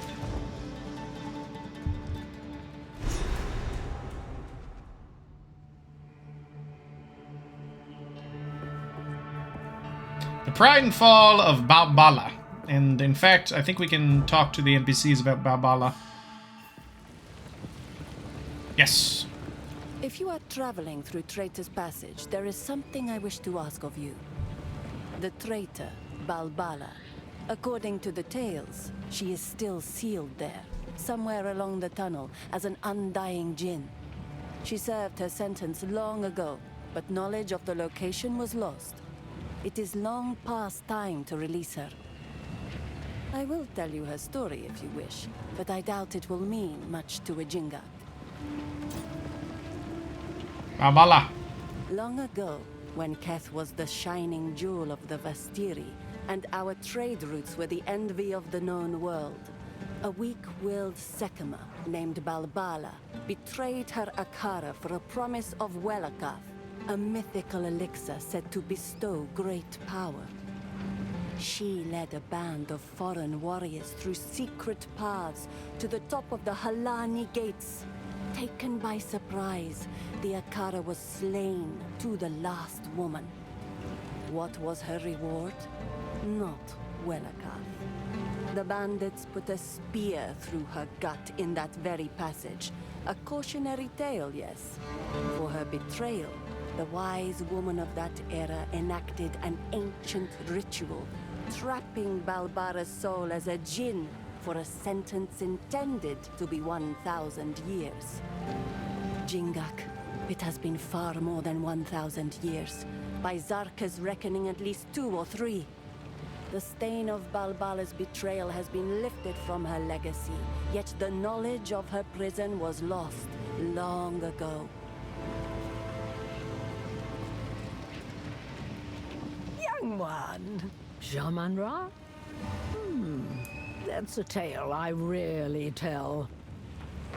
The Pride and Fall of Balbala. And in fact, I think we can talk to the NPCs about Balbala. Yes. If you are traveling through Traitor's Passage, there is something I wish to ask of you. The traitor, Balbala. According to the tales, she is still sealed there, somewhere along the tunnel, as an undying djinn. She served her sentence long ago, but knowledge of the location was lost. It is long past time to release her. I will tell you her story if you wish, but I doubt it will mean much to a Jingak. Balbala. Long ago, when Keth was the shining jewel of the Vastiri, and our trade routes were the envy of the known world, a weak-willed Sekema named Balbala betrayed her Akara for a promise of Welakath, a mythical elixir said to bestow great power. She led a band of foreign warriors through secret paths to the top of the Halani gates. Taken by surprise, the Akara was slain to the last woman. What was her reward? Not Welakath. The bandits put a spear through her gut in that very passage. A cautionary tale, yes. For her betrayal, the wise woman of that era enacted an ancient ritual, trapping Balbara's soul as a djinn for a sentence intended to be 1,000 years. Jingak, it has been far more than 1,000 years. By Zarka's reckoning, at least 2 or 3. The stain of Balbala's betrayal has been lifted from her legacy, yet the knowledge of her prison was lost long ago. Young one, Shaman-Ra? That's a tale I rarely tell.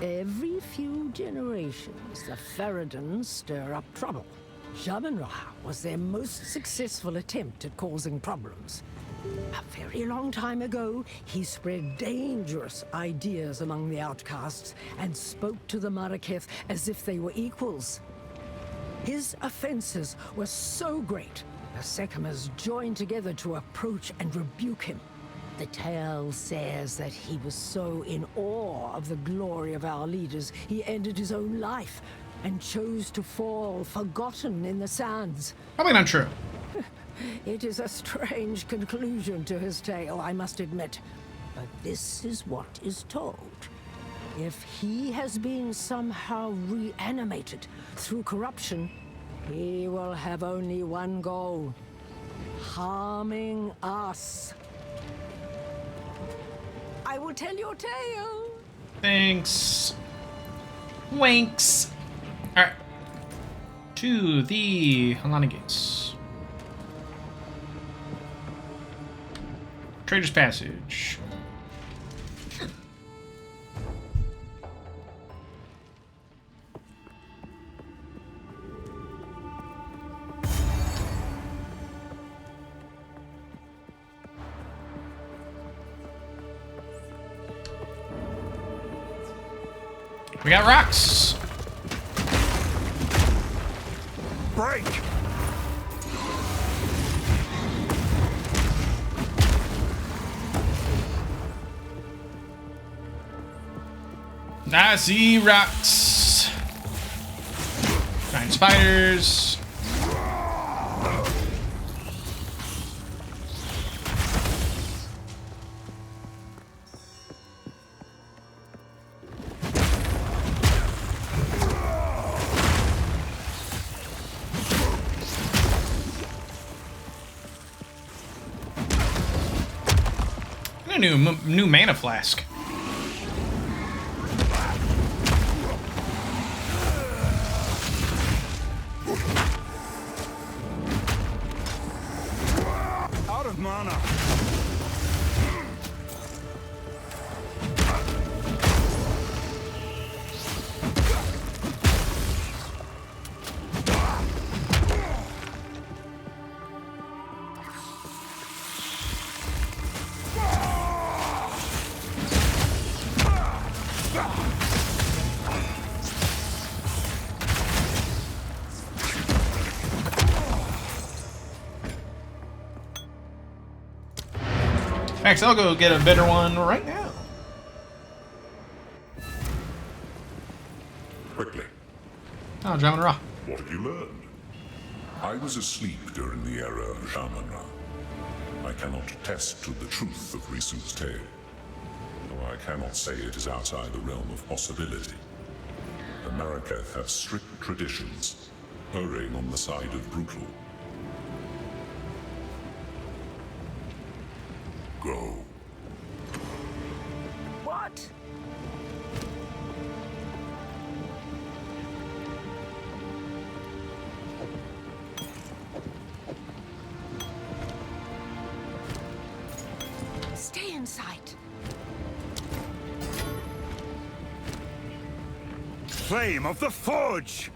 Every few generations, the Faridun stir up trouble. Shaman-Ra was their most successful attempt at causing problems. A very long time ago, he spread dangerous ideas among the outcasts and spoke to the Maraketh as if they were equals. His offenses were so great, the Sekemas joined together to approach and rebuke him. The tale says that he was so in awe of the glory of our leaders, he ended his own life and chose to fall forgotten in the sands. Probably not true. It is a strange conclusion to his tale, I must admit. But this is what is told. If he has been somehow reanimated through corruption, he will have only one goal: harming us. I will tell your tale. Thanks. Winks. Alright. To the Halani Gates. Trader's Passage. We got rocks. Break! I see rocks. Giant spiders. a new mana flask. Out of mana. Max, I'll go get a better one right now. Quickly, Oh, Jamin Ra. what have you learned? I was asleep during the era of Shaman-Ra. I cannot attest to the truth of Risu's tale, though I cannot say it is outside the realm of possibility. The Maraketh have strict traditions, erring on the side of brutal. Go. What? Stay in sight. Flame of the Forge!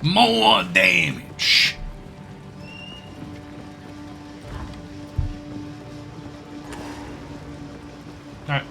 More damage. All right.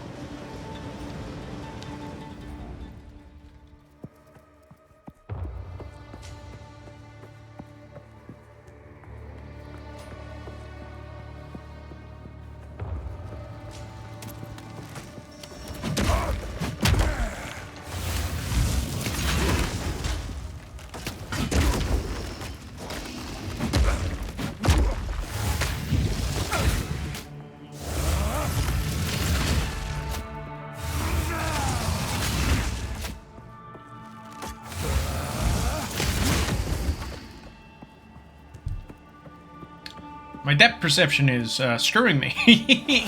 My depth perception is screwing me.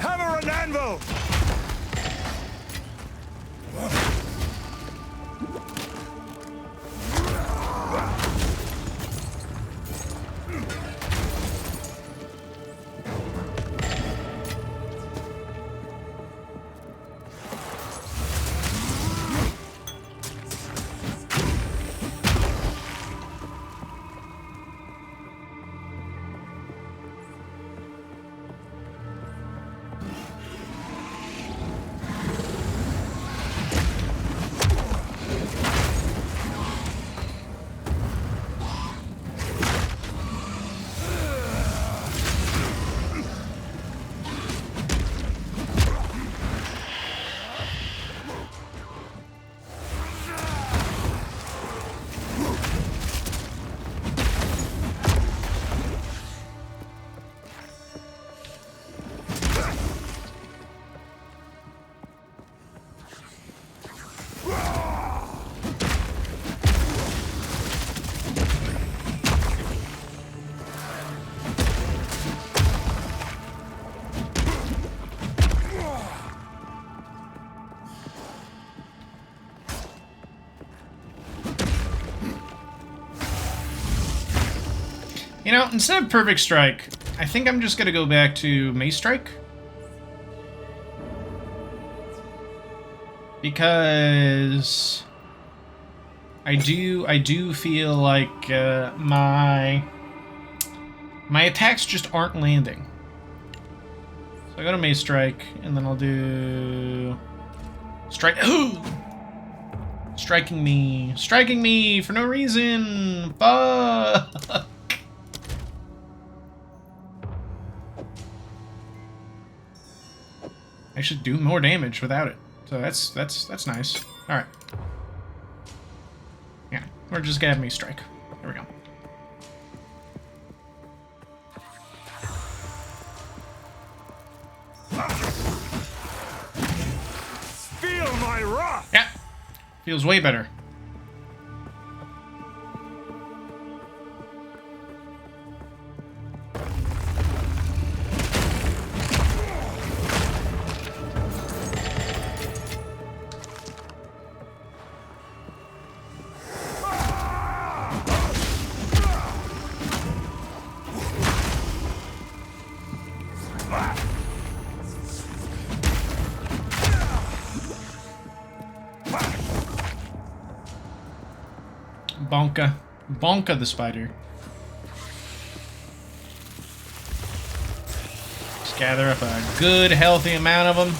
Hammer and anvil! You know, instead of Perfect Strike, I think I'm just gonna go back to Mace Strike. because I do feel like my attacks just aren't landing. So I go to Mace Strike, and then I'll do Strike. Ooh! Striking me for no reason. Fuck. I should do more damage without it. So that's nice. All right. Yeah, we're just gonna have me strike. There we go. Feel my wrath! Yeah, feels way better. Bonka the spider. Just gather up a good, healthy amount of them.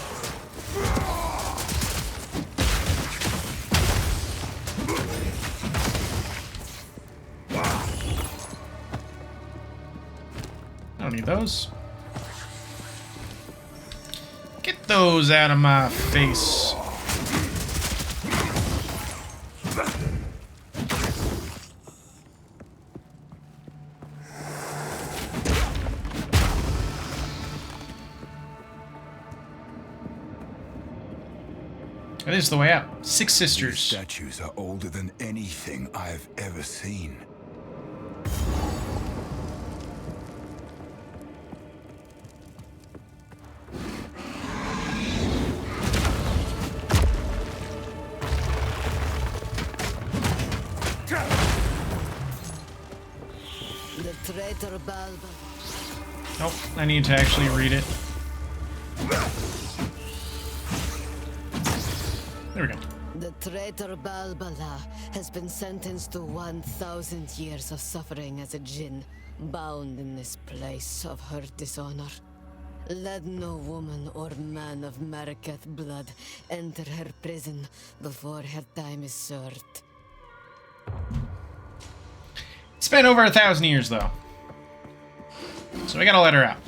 I don't need those. Get those out of my face. This is the way out. 6 sisters. These statues are older than anything I've ever seen. The traitor Balbala. Nope, I need to actually read it. There we go. The traitor Balbala has been sentenced to 1,000 years of suffering as a djinn, bound in this place of her dishonor. Let no woman or man of Maraketh blood enter her prison before her time is served. It's been over 1,000 years, though. So we gotta let her out.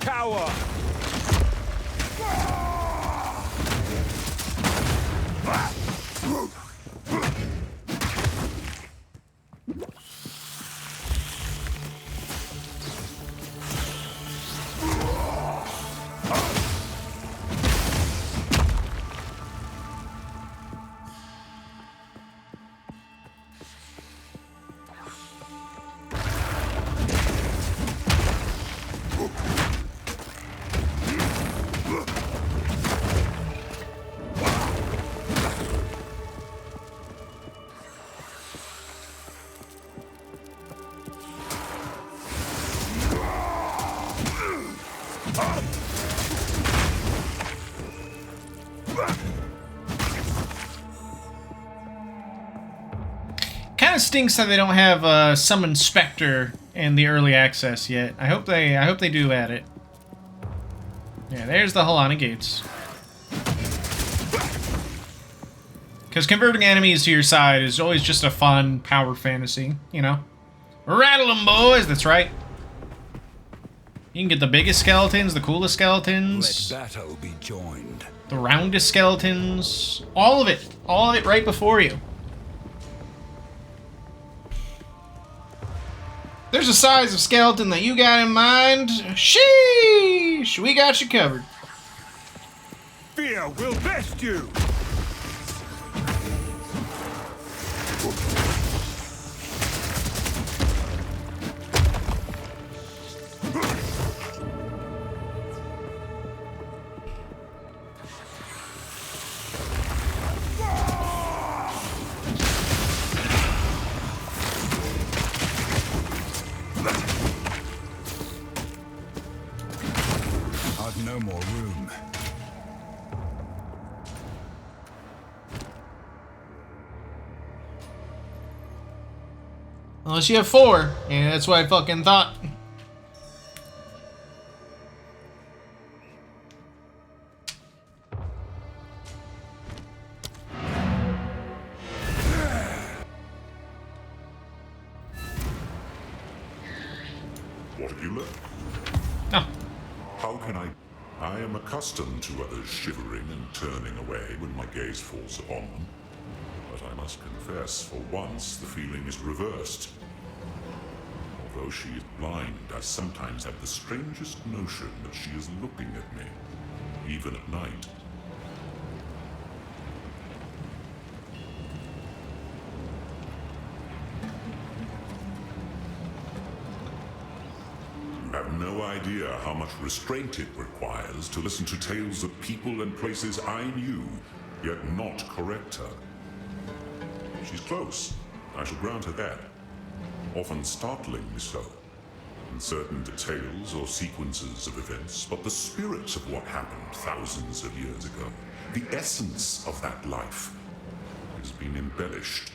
Power! Kind of stinks that they don't have Summon Spectre in the early access yet. I hope they do add it. Yeah, there's the Halana gates. Because converting enemies to your side is always just a fun power fantasy, you know? Rattle 'em, boys! That's right. You can get the biggest skeletons, the coolest skeletons. Let battle be joined. The roundest skeletons. All of it. All of it right before you. There's a size of skeleton that you got in mind. Sheesh! We got you covered. Fear will best you! I've no more room. Unless you have 4. Yeah, that's what I fucking thought. What have you learned? Oh. How can I am accustomed to others shivering and turning away when my gaze falls upon them. But I must confess, for once, the feeling is reversed. Although she is blind, I sometimes have the strangest notion that she is looking at me, even at night. You have no idea how much restraint it requires to listen to tales of people and places I knew, yet not correct her. She's close, I shall grant her that. Often startlingly so. In certain details or sequences of events, but the spirit of what happened thousands of years ago, the essence of that life, has been embellished.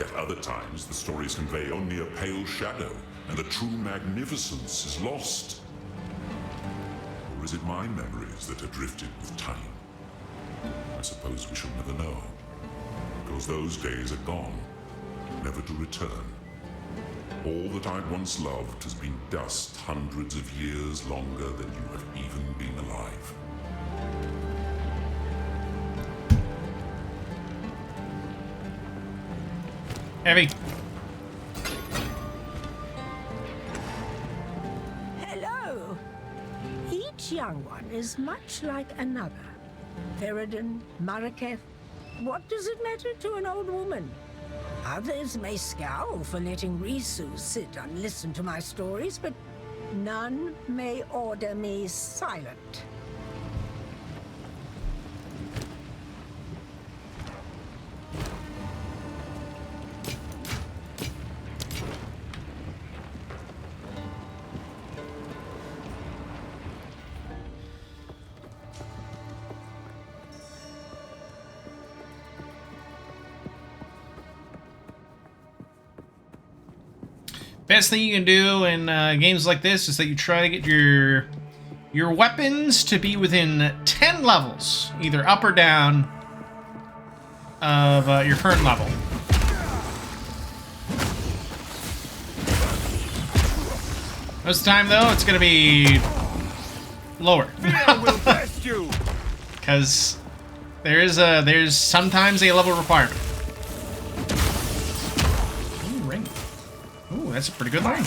At other times, the stories convey only a pale shadow, and the true magnificence is lost. Or is it my memories that are drifted with time? I suppose we shall never know. Because those days are gone, never to return. All that I once loved has been dust hundreds of years longer than you have even been alive. Heavy. Hello. Each young one is much like another. Faridun, Maraketh. What does it matter to an old woman? Others may scowl for letting Risu sit and listen to my stories, but none may order me silent. Best thing you can do in games like this is that you try to get your weapons to be within 10 levels, either up or down, of your current level. Most of the time, though, it's going to be lower. Because there's sometimes a level requirement. Ooh, ring. Ooh, that's a pretty good ring.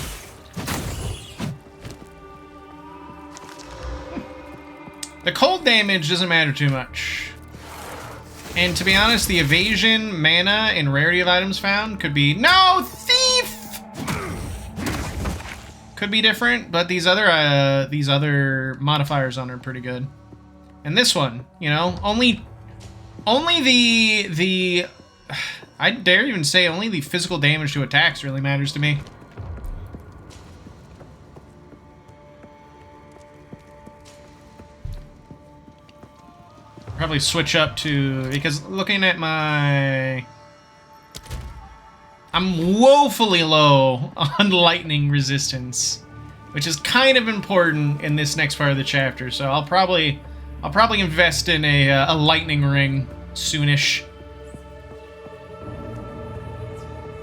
The cold damage doesn't matter too much. And to be honest, the evasion, mana, and rarity of items found could be... No! Thief! Could be different, but these other modifiers on are pretty good. And this one, you know, only the I dare even say only the physical damage to attacks really matters to me. Probably switch up to, because looking at my... I'm woefully low on lightning resistance. which is kind of important in this next part of the chapter. So I'll probably invest in a lightning ring soonish,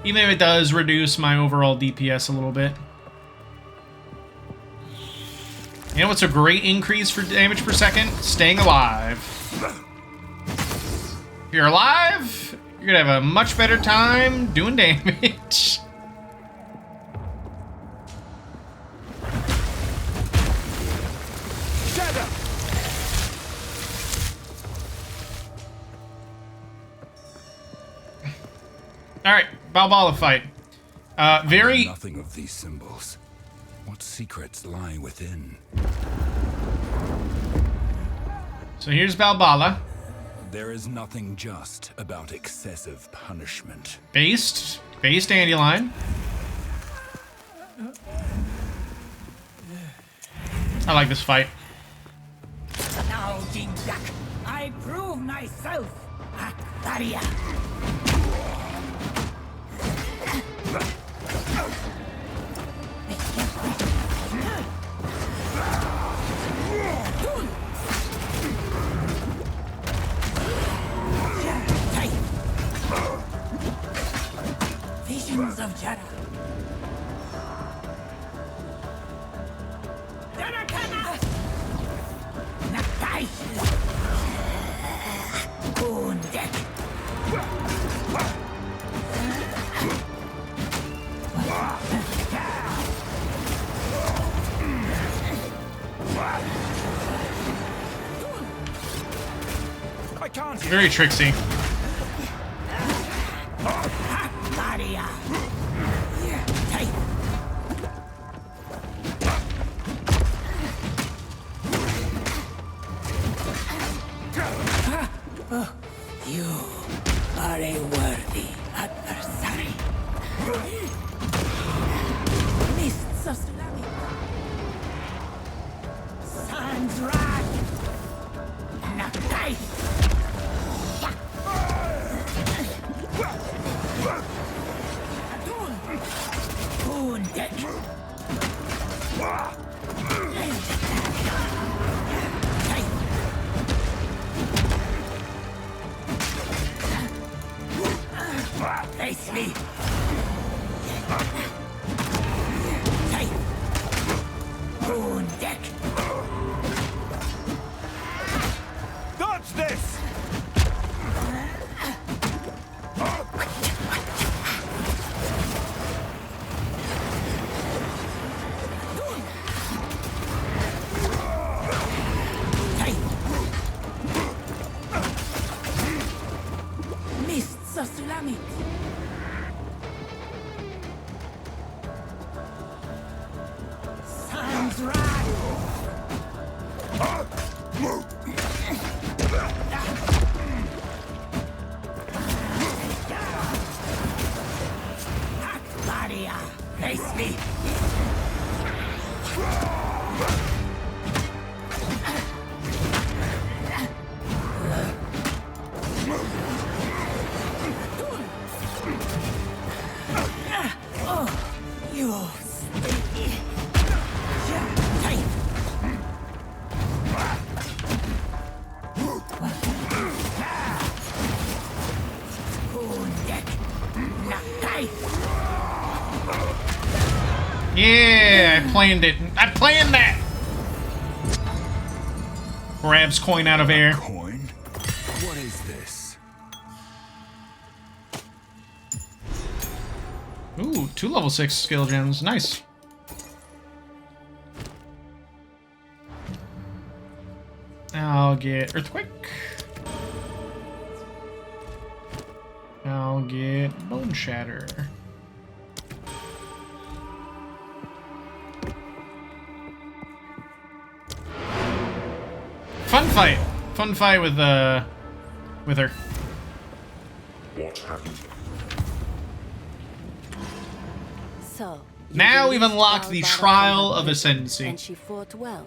even if it does reduce my overall DPS a little bit. You know what's a great increase for damage per second? Staying alive. If you're alive, you're gonna have a much better time doing damage. Alright, Balbala fight. Very... Nothing of these symbols. What secrets lie within? So here's Balbala. There is nothing just about excessive punishment. Based dandelion. I like this fight. Now, Jinjak, I prove myself at Varia. Visions of Jara. Jarakana! Nakai! Kundek! I can't. Very tricksy. Varia. Take. You are a worthy adversary. Mists of tsunami. Sands rise. Nakai. Wounded. Face me. Wounded. Dodge this! Mists of tsunami. Sands rise. Varia, face me. You stinky. Take. Wounded. Nakai. Yeah, I planned it. I planned that! Grabs coin out of air. Coin? What is this? Ooh, 2 level 6 skill gems. Nice. I'll get Earthquake. I'll get Bone Shatter. Fun fight. Fun fight with her. What happened? So, you Now we've released unlocked the Balbala Trial from of her Ascendancy. And she fought well.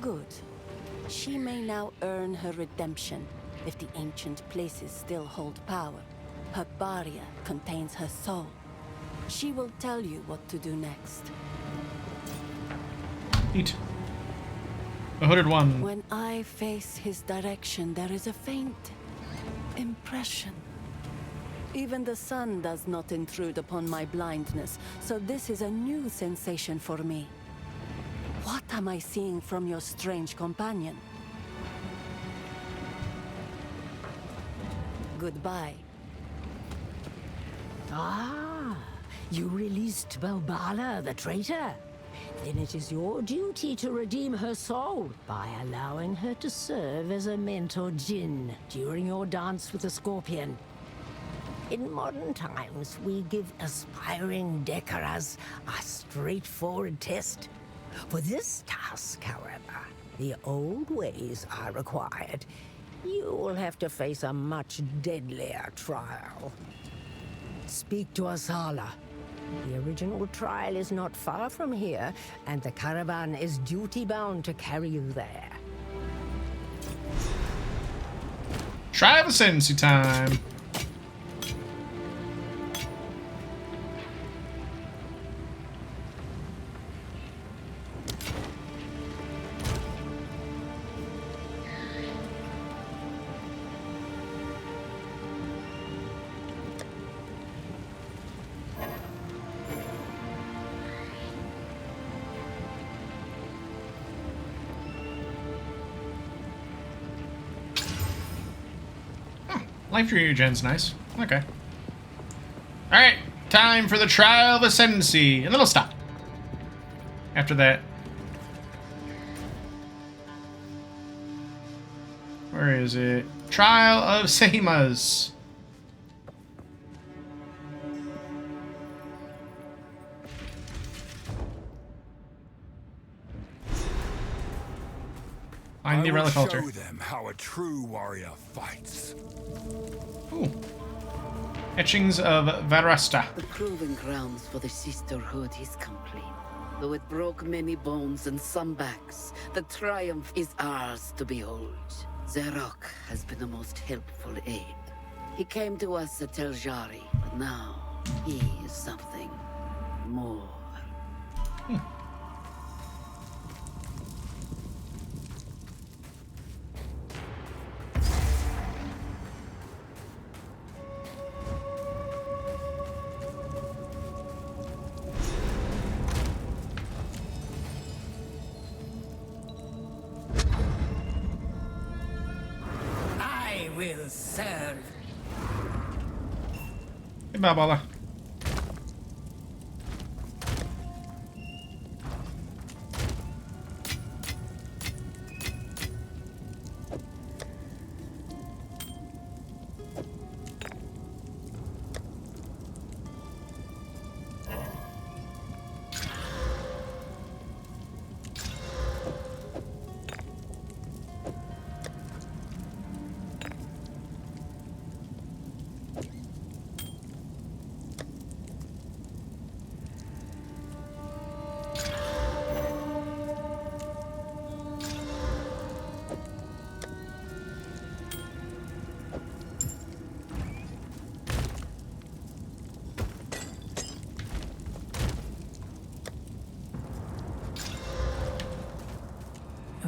Good. She may now earn her redemption if the ancient places still hold power. Her barrier contains her soul. She will tell you what to do next. Eat. A hooded one. When I face his direction, there is a faint impression. Even the sun does not intrude upon my blindness, so this is a new sensation for me. What am I seeing from your strange companion? Goodbye. Ah, you released Balbala, the traitor? Then it is your duty to redeem her soul by allowing her to serve as a mentor djinn during your dance with the scorpion. In modern times, we give aspiring Dekaras a straightforward test. For this task, however, the old ways are required. You will have to face a much deadlier trial. Speak to Asala. The original trial is not far from here, and the caravan is duty-bound to carry you there. Trial ascendancy time. Life regen's nice. Okay. Alright, time for the Trial of Ascendancy. And then I'll stop. After that. Where is it? Trial of Sehimas. Find the relic altar. Show them how a true warrior fights. Ooh. Etchings of Varasta. The proving grounds for the sisterhood is complete. Though it broke many bones and some backs, the triumph is ours to behold. Zarok has been the most helpful aid. He came to us at Tel Jari, but now he is something more. Will serve. Hey, Balbala.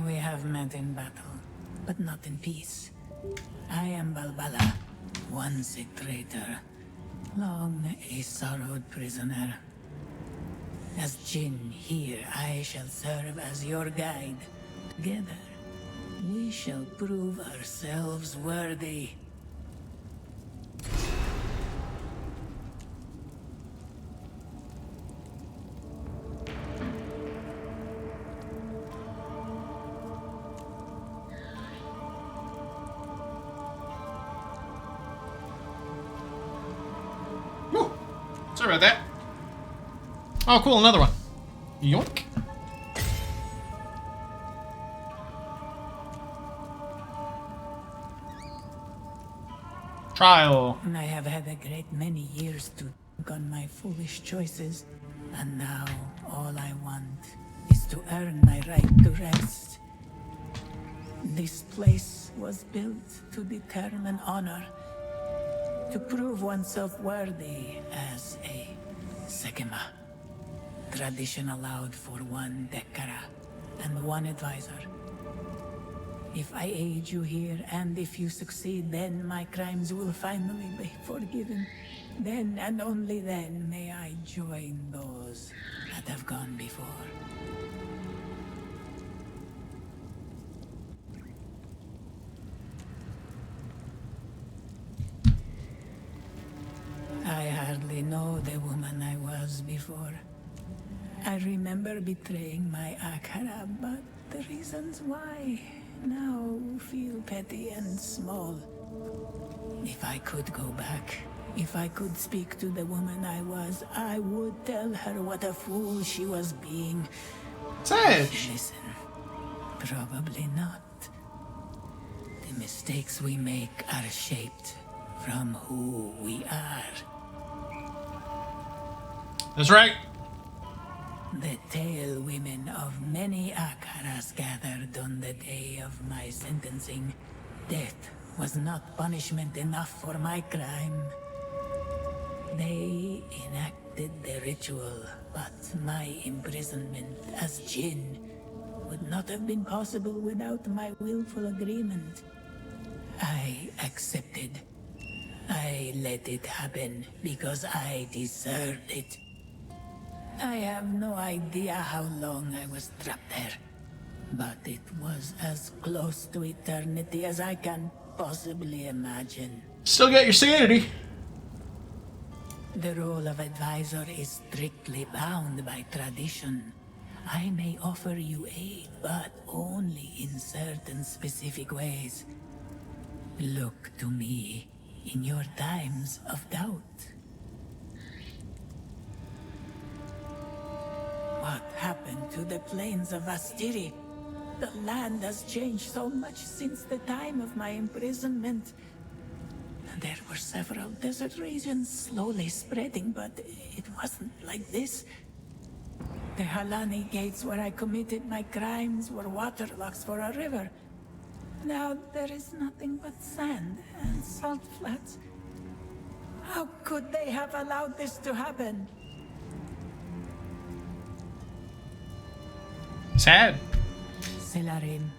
We have met in battle, but not in peace. I am Balbala, once a traitor, long a sorrowed prisoner. As Jinn here, I shall serve as your guide. Together, we shall prove ourselves worthy. Sorry about that. Oh, cool, another one. Yoink. Trial. I have had a great many years to think on my foolish choices, and now all I want is to earn my right to rest. This place was built to determine honor, to prove oneself worthy as a Sekima. Tradition allowed for one Dekara, and one advisor. If I aid you here, and if you succeed, then my crimes will finally be forgiven. Then, and only then, may I join those that have gone before. I hardly know the woman I was before. I remember betraying my Akara, but the reasons why now feel petty and small. If I could go back, if I could speak to the woman I was, I would tell her what a fool she was being. Sage! Listen, probably not. The mistakes we make are shaped from who we are. That's right. The tale women of many Akaras gathered on the day of my sentencing. Death was not punishment enough for my crime. They enacted the ritual, but my imprisonment as Jinn would not have been possible without my willful agreement. I accepted. I let it happen because I deserved it. I have no idea how long I was trapped there, but it was as close to eternity as I can possibly imagine. Still got your sanity. The role of advisor is strictly bound by tradition. I may offer you aid, but only in certain specific ways. Look to me in your times of doubt. What happened to the plains of Astiri? The land has changed so much since the time of my imprisonment. There were several desert regions slowly spreading, but it wasn't like this. The Halani gates where I committed my crimes were waterlocks for a river. Now there is nothing but sand and salt flats. How could they have allowed this to happen? Sad. Selarim.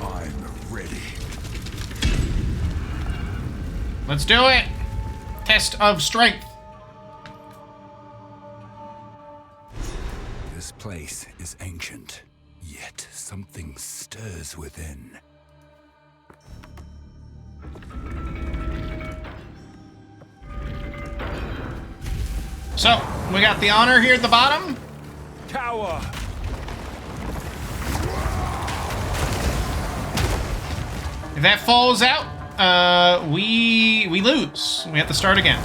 I'm ready. Let's do it. Test of strength. This place is ancient, yet something stirs within. So, we got the honor here at the bottom. Tower! If that falls out, we lose. We have to start again.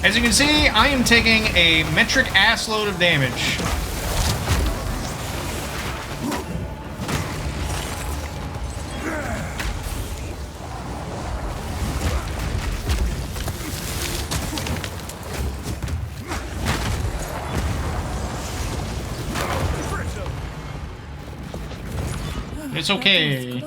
As you can see, I am taking a metric ass load of damage. It's okay.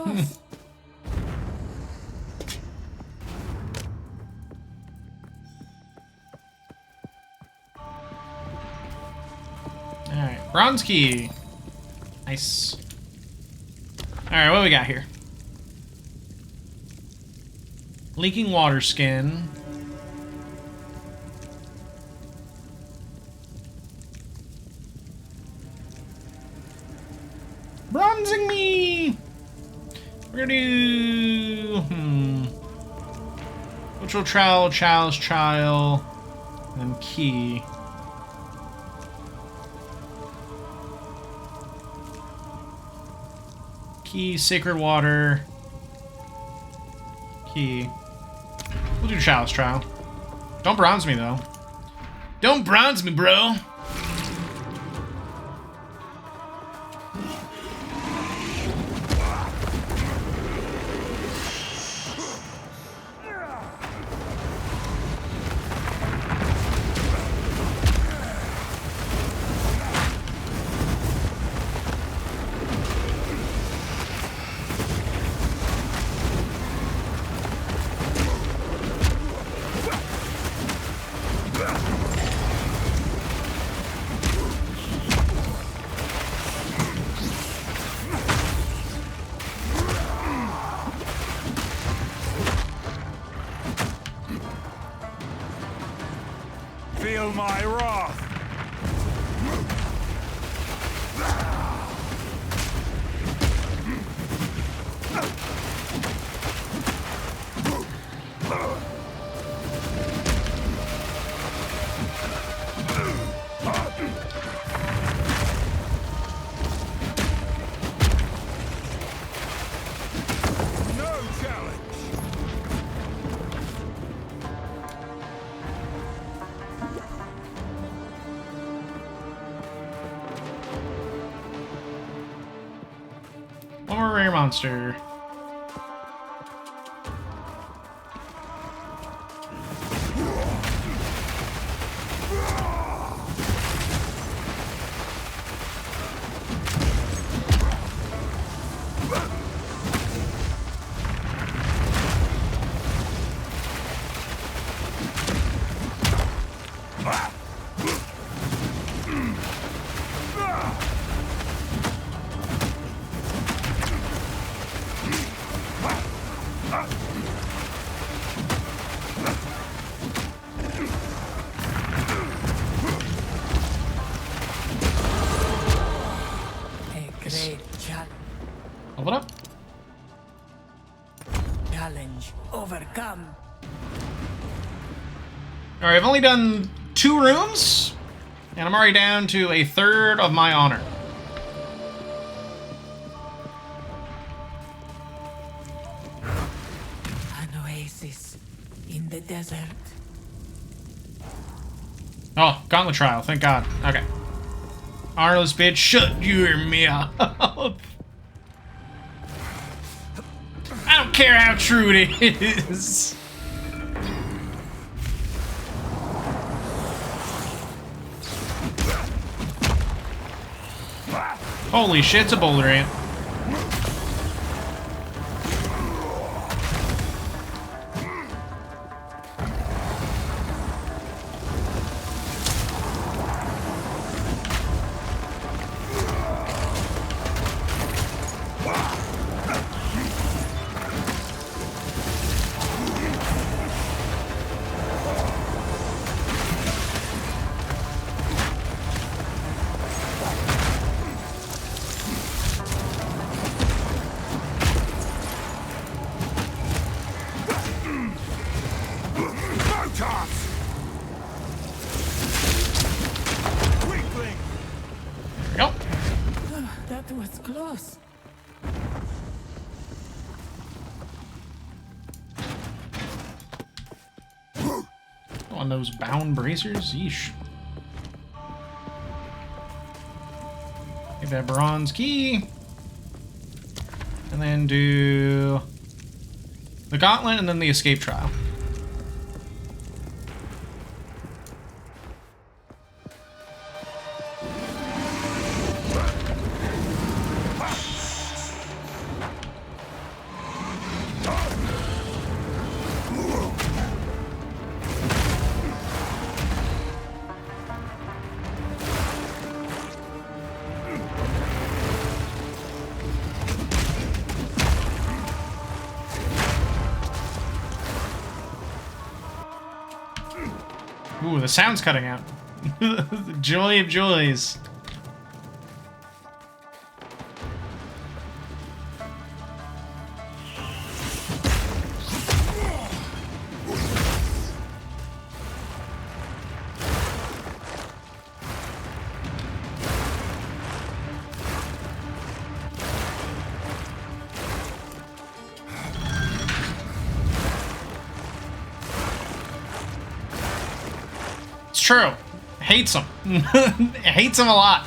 Alright, bronze key. Nice. Alright, what do we got here? Leaking water skin. Bronzing me! We're gonna do... Ritual trial, child's trial, and key. Key, sacred water. Key. We'll do Chalice Trial. Don't bronze me, though. Don't bronze me, bro! Feel my wrath. No challenge. One more rare monster. A great Hold it up. challenge overcome. Alright, I've only done 2 rooms, and I'm already down to a third of my honor. An oasis in the desert. Oh, Gauntlet Trial, thank God. Okay. Arnold's bitch, shut your mouth. I don't care how true it is. Holy shit, it's a boulder ant. Weakling. There we go. That was close. On those bound bracers, yeesh. Get that bronze key. And then do the gauntlet and then the escape trial. Ooh, the sound's cutting out. The joy of joys. It's true. Hates him. Hates him a lot.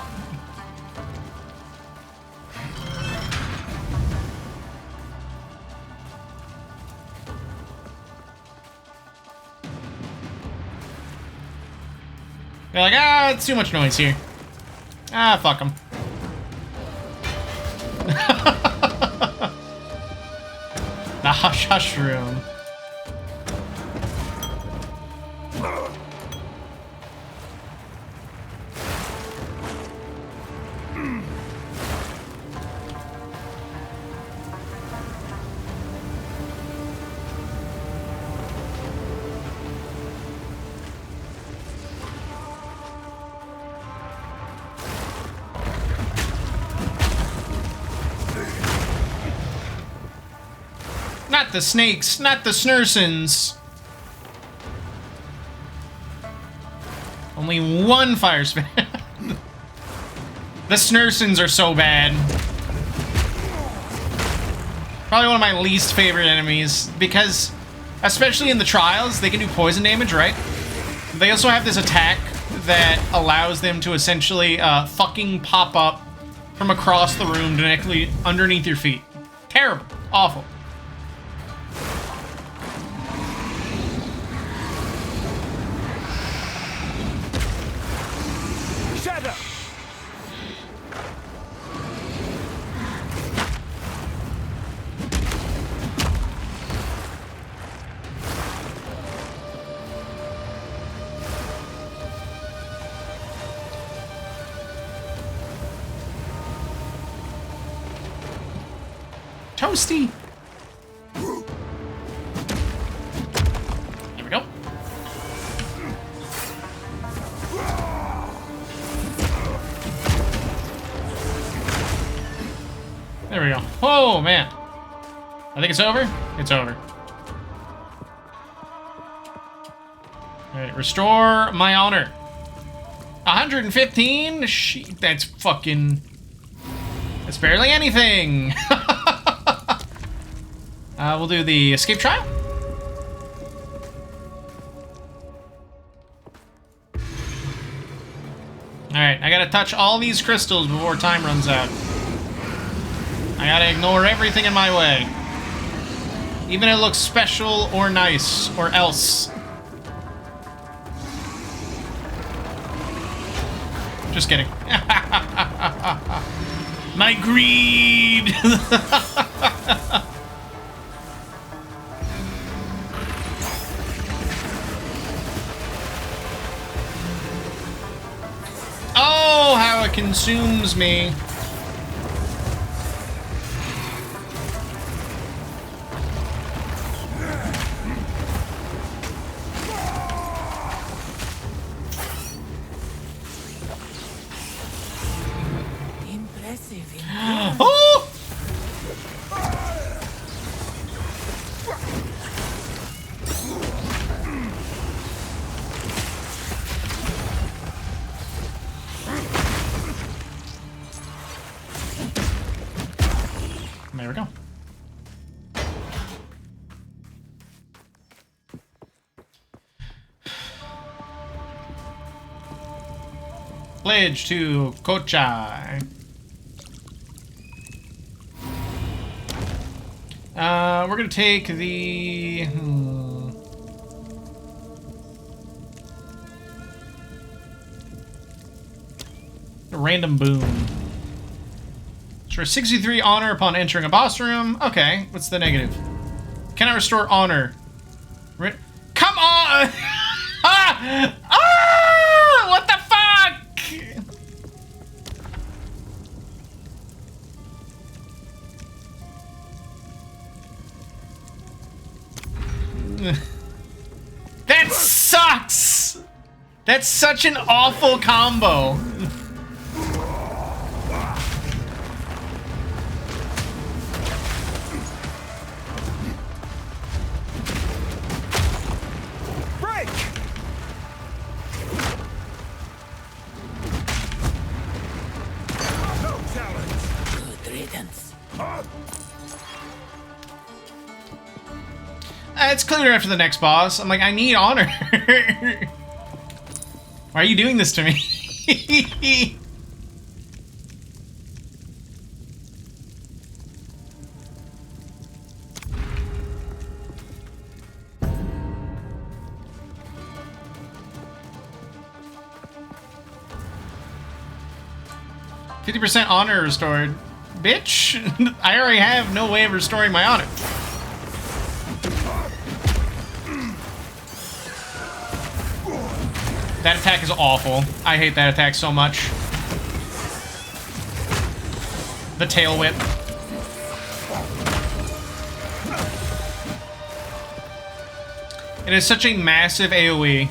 They're like, ah, it's too much noise here. Ah, fuck them. The hush hush room. Not the snakes, not the snursons. Only one fire spin. The snursons are so bad. Probably one of my least favorite enemies because, especially in the trials, they can do poison damage, right? They also have this attack that allows them to essentially fucking pop up from across the room directly underneath your feet. Terrible. Awful. Toasty. There we go. There we go. Oh, man. I think it's over. It's over. All right, restore my honor. 115? That's fucking... That's barely anything. We'll do the escape trial. Alright, I gotta touch all these crystals before time runs out. I gotta ignore everything in my way. Even if it looks special or nice, or else. Just kidding. My greed! Oh, how it consumes me. Impressive. Oh! There we go. Pledge to Kochai. We're gonna take the... A random boon. Sure, 63 honor upon entering a boss room. Okay, what's the negative? Cannot restore honor. Come on! Ah! Ah! What the fuck? That sucks! That's such an awful combo. It's clear after the next boss. I'm like, I need honor. Why are you doing this to me? %50 honor restored. Bitch! I already have no way of restoring my honor. That attack is awful. I hate that attack so much. The tail whip. It is such a massive AoE.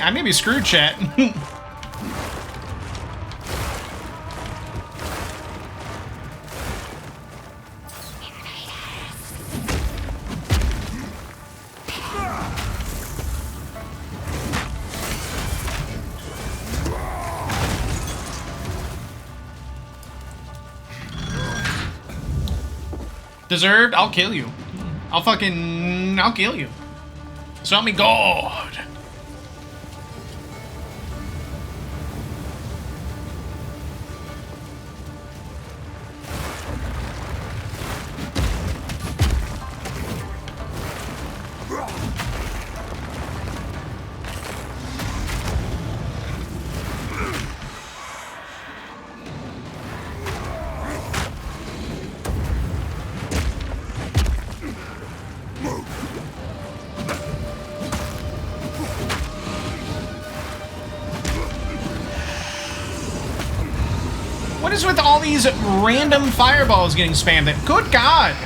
I may be screwed, chat. Deserved? I'll kill you. I'll kill you. So help me God. What is with all these random fireballs getting spammed? Good God!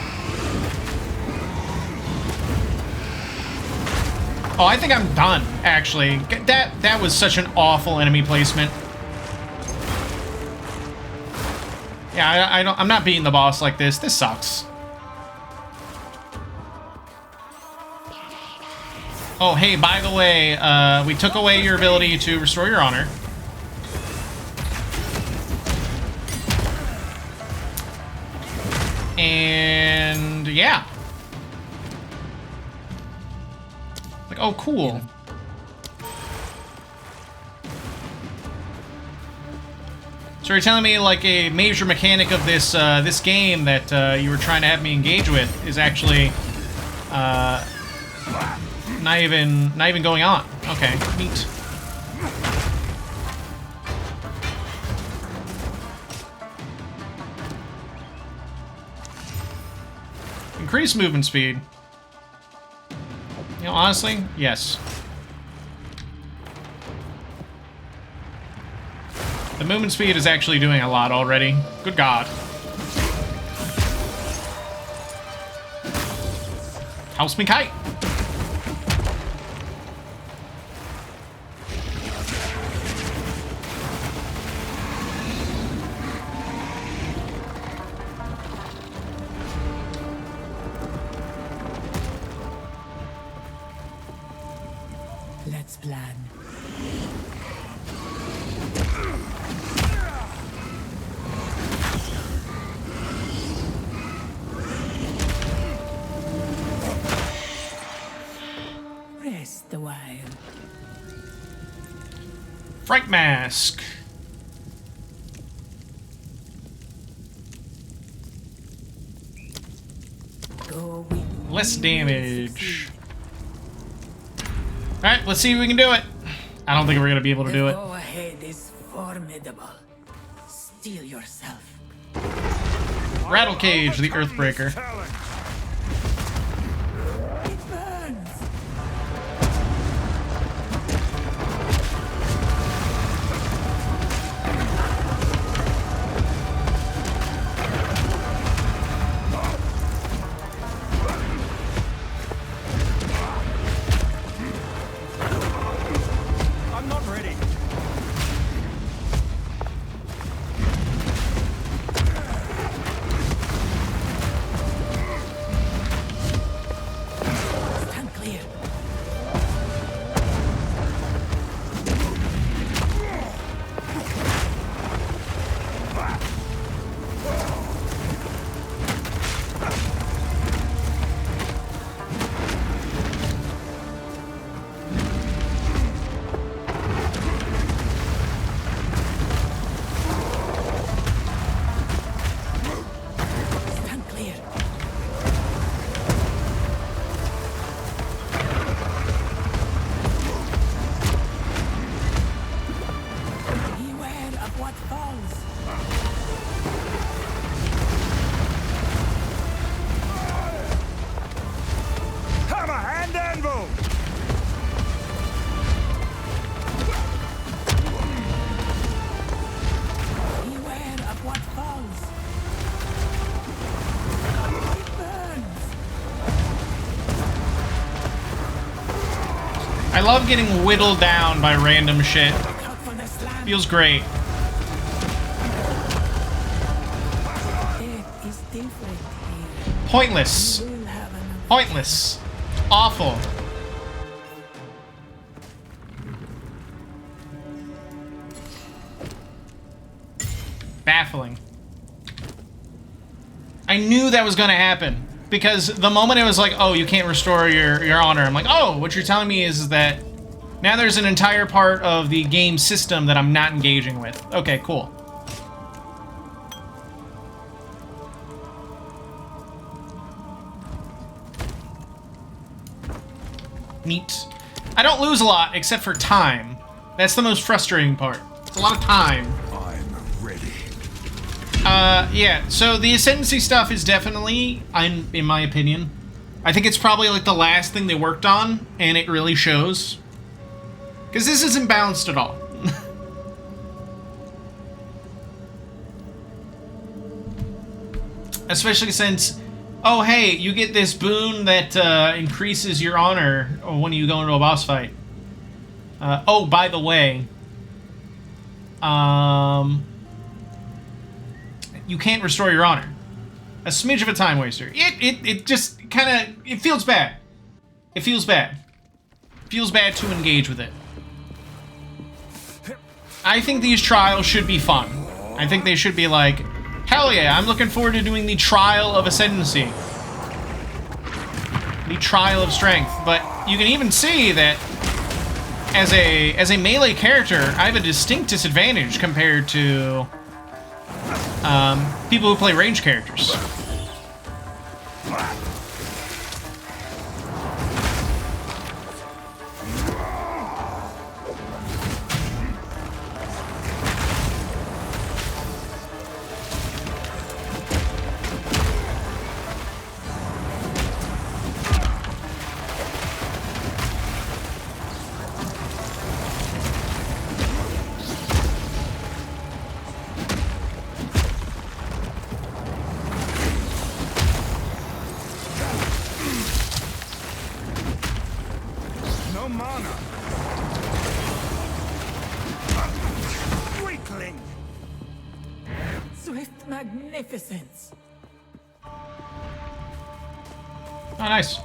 Oh, I think I'm done, actually. That was such an awful enemy placement. Yeah, I'm not beating the boss like this. This sucks. Oh, hey, by the way, we took away your ability to restore your honor. And yeah. Like, oh, cool. So you're telling me like a major mechanic of this this game that you were trying to have me engage with is actually not even going on. Okay, neat. Increase movement speed. You know, honestly, yes. The movement speed is actually doing a lot already. Good God. House me kite. Let's plan. Rest a while. Fright mask. Less damage. Alright, let's see if we can do it. I don't think we're gonna be able to do it. Go ahead is formidable. Steel yourself. Rattle Cage, the Earthbreaker. It burns. I'm not ready. I love getting whittled down by random shit. Feels great. Pointless. Pointless. Awful. Baffling. I knew that was going to happen. Because the moment it was like, oh, you can't restore your honor, I'm like, oh, what you're telling me is that now there's an entire part of the game system that I'm not engaging with. Okay, cool. Neat. I don't lose a lot except for time. That's the most frustrating part. It's a lot of time. I'm ready. Yeah, so the Ascendancy stuff is definitely, in my opinion, I think it's probably like the last thing they worked on, and it really shows. Because this isn't balanced at all. Especially since, oh hey, you get this boon that increases your honor when you go into a boss fight. Oh, by the way, you can't restore your honor. A smidge of a time waster. It just kind of, it feels bad. It feels bad. It feels bad to engage with it. I think these trials should be fun. I think they should be like, hell yeah, I'm looking forward to doing the Trial of Ascendancy. The Trial of Strength. But you can even see that as a melee character, I have a distinct disadvantage compared to people who play range characters. No mana. Weakling. Swift magnificence. Oh, nice.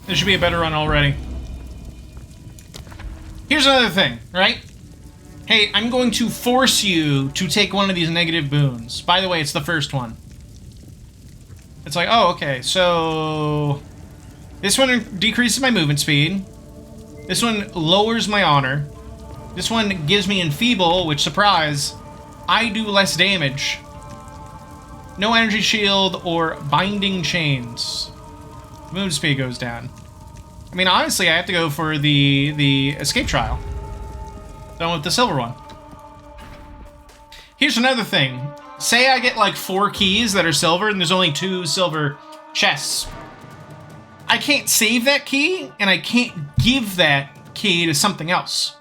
This should be a better run already. Here's another thing, right? Hey, I'm going to force you to take one of these negative boons. By the way, it's the first one. It's like, oh, okay, so this one decreases my movement speed. This one lowers my honor. This one gives me enfeeble, which, surprise, I do less damage. No energy shield or binding chains. Movement speed goes down. I mean, honestly, I have to go for the escape trial. Done with the silver one. Here's another thing. Say I get like 4 keys that are silver and there's only 2 silver chests. I can't save that key and I can't give that key to something else.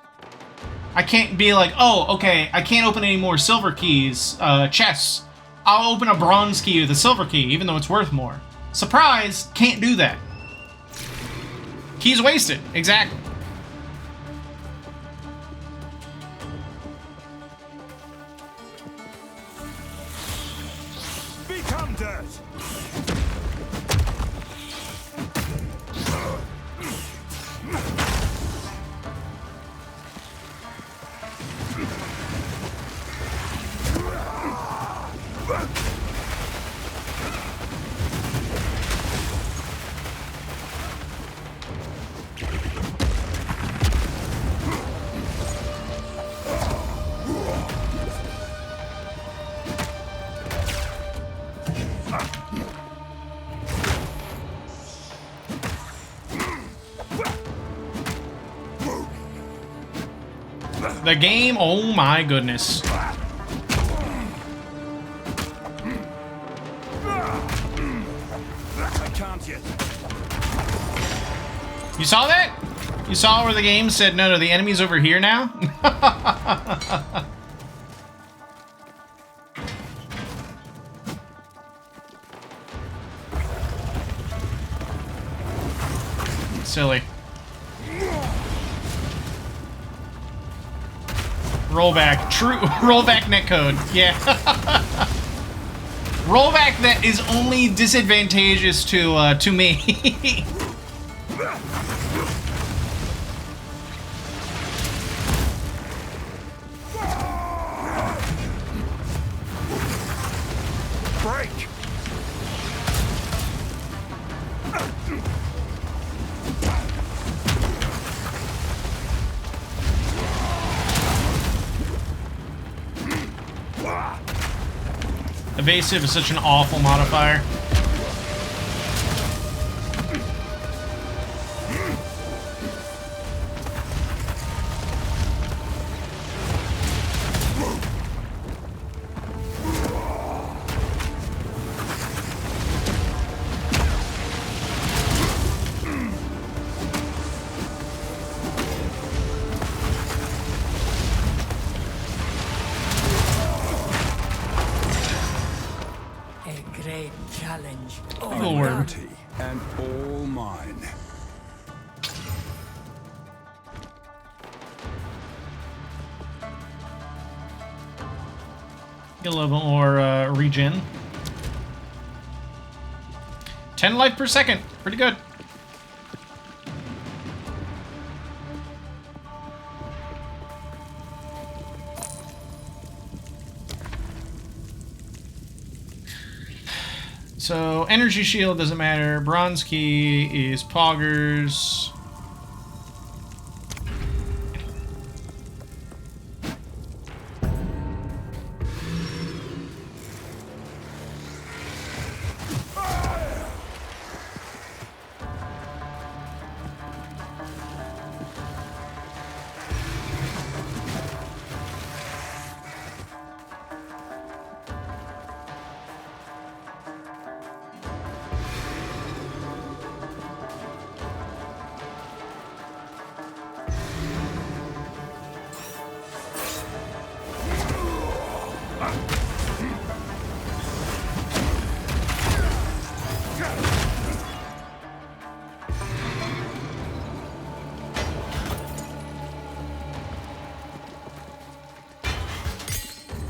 I can't be like, oh, okay, I can't open any more silver keys, chests. I'll open a bronze key with a silver key, even though it's worth more. Surprise, can't do that. Keys wasted, exactly. Become dirt. The game, oh my goodness. I can't yet. You saw that? You saw where the game said, no, the enemy's over here now? silly. Rollback. True. Rollback netcode. Yeah. Rollback that is only disadvantageous to me. Break! Evasive is such an awful modifier. Rarity and all mine. Get a little bit more regen. 10 life per second. Pretty good. So, energy shield doesn't matter. Bronze key is poggers.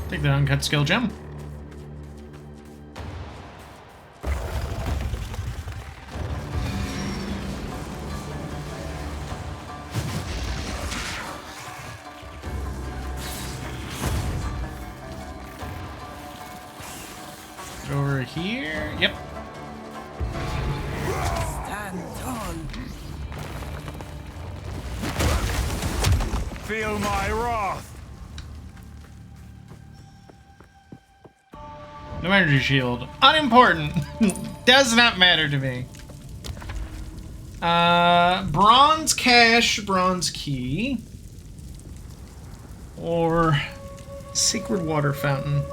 Take the uncut skill gem. Over here. Yep. Stand tall. Feel my wrath. No energy shield. Unimportant. Does not matter to me. Bronze cache, bronze key. Or sacred water fountain.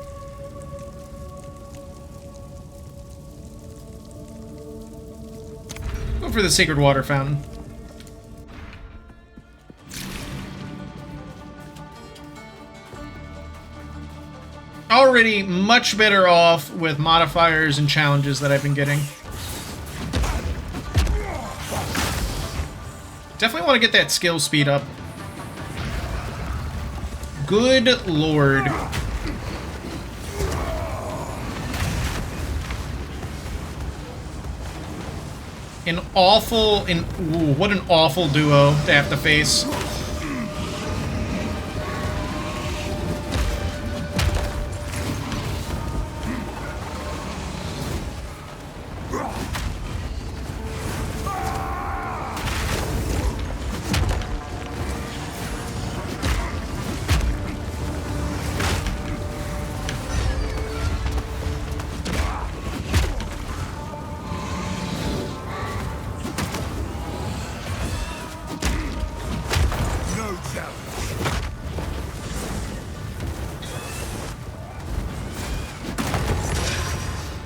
Go for the sacred water fountain. Already much better off with modifiers and challenges that I've been getting. Definitely want to get that skill speed up. Good lord. What an awful duo to have to face.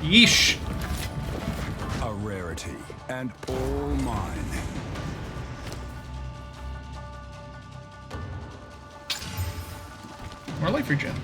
Yeesh. A rarity and all mine. More life regen.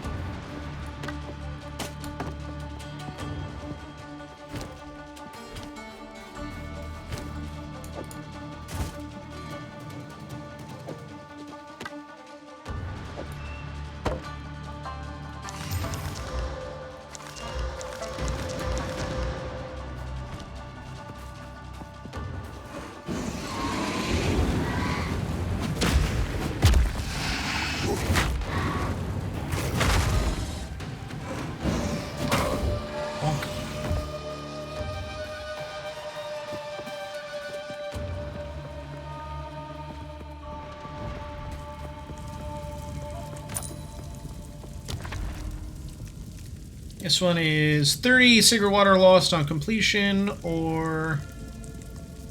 This one is 30 sacred water lost on completion, or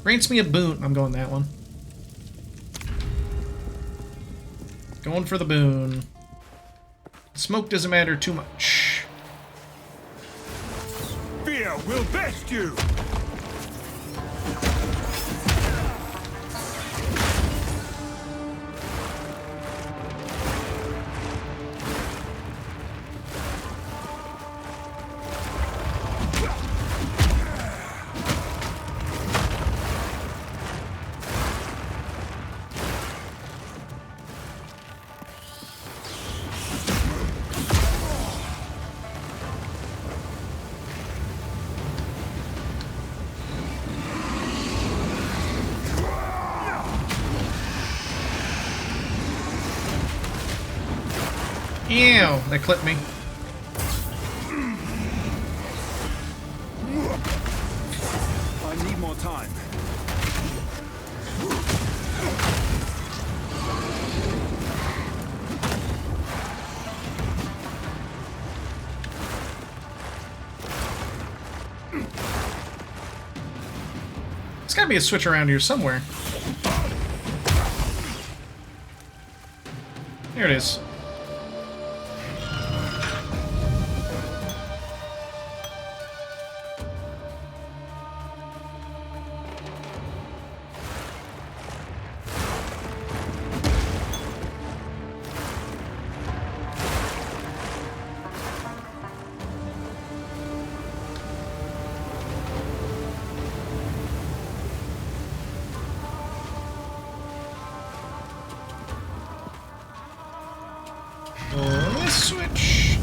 grants me a boon. I'm going that one. Going for the boon. Smoke doesn't matter too much. Fear will best you! Ew, they clipped me. I need more time. There's gotta be a switch around here somewhere. There it is. Switch.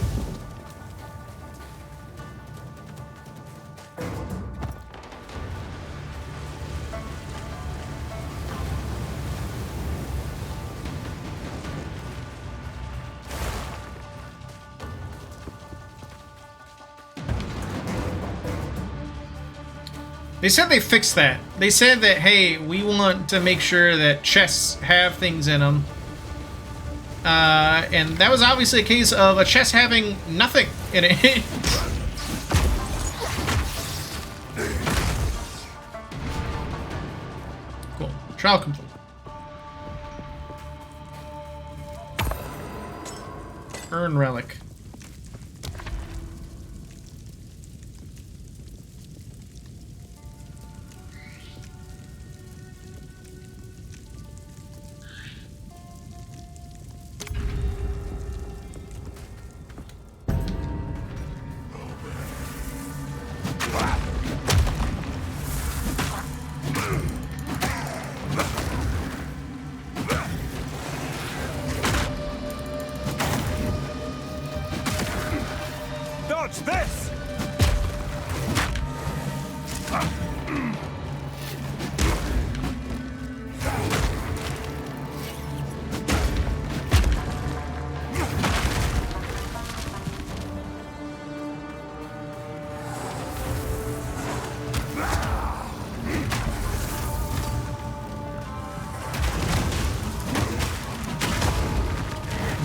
They said they fixed that. They said that, hey, we want to make sure that chests have things in them. And that was obviously a case of a chest having nothing in it. Cool. Trial complete. Earn relic. Dodge this!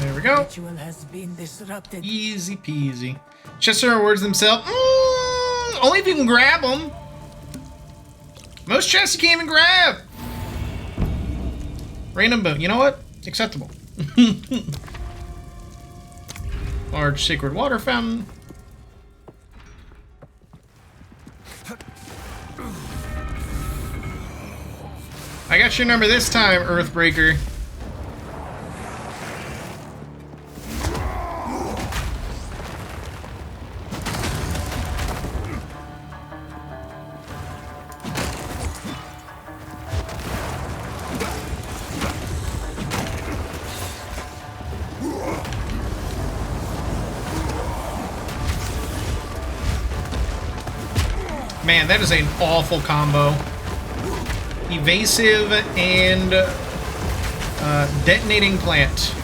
There we go. Ritual has been disrupted. Easy peasy. Chester rewards themselves. Only if you can grab them. Most chests you can't even grab. Random boon. You know what? Acceptable. Large sacred water fountain. I got your number this time, Earthbreaker. Man, that is an awful combo. Evasive and detonating plant.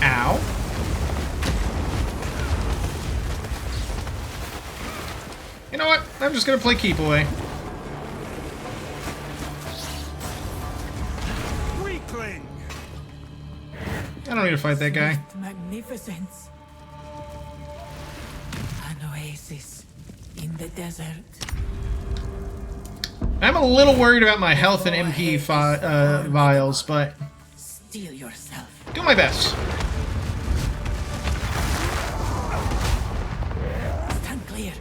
Ow. You know what? I'm just gonna play keep away. I don't need to fight that guy. Magnificence. An oasis in the desert. I'm a little worried about my health and MP vials, but Steel yourself. do my best. Stand clear.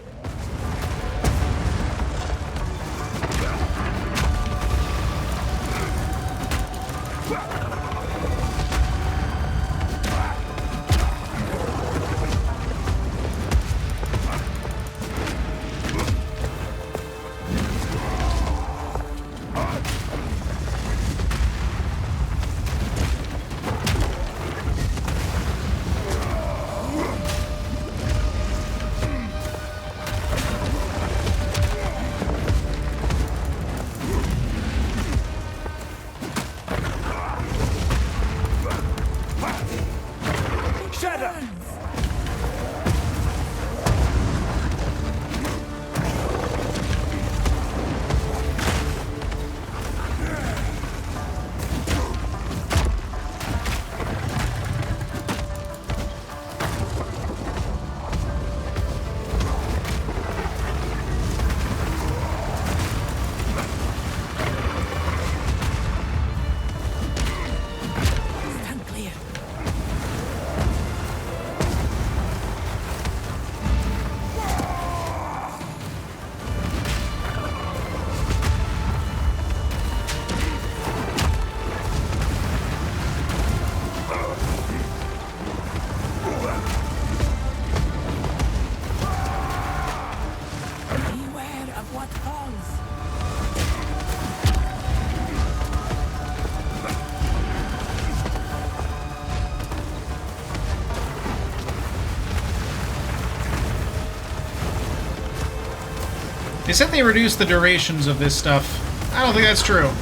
They said they reduced the durations of this stuff. I don't think that's true. Look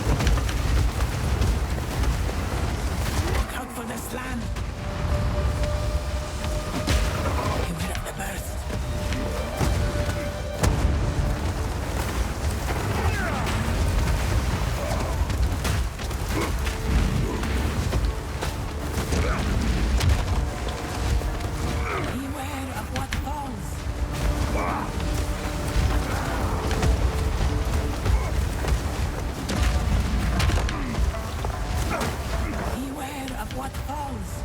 out for this land. Beware of the burst. Beware of what falls. Beware of what falls.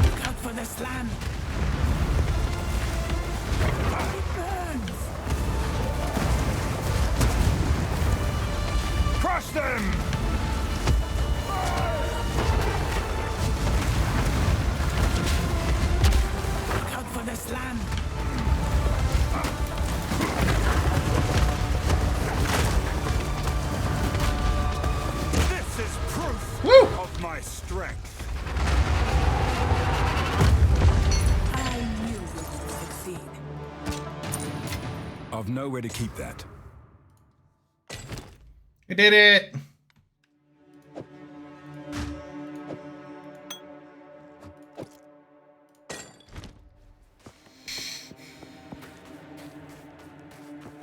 Look out for the slam. It burns. Crush them! Look out for the slam. This is proof Woo! of my strength. I knew you would succeed. I've nowhere to keep that. We did it!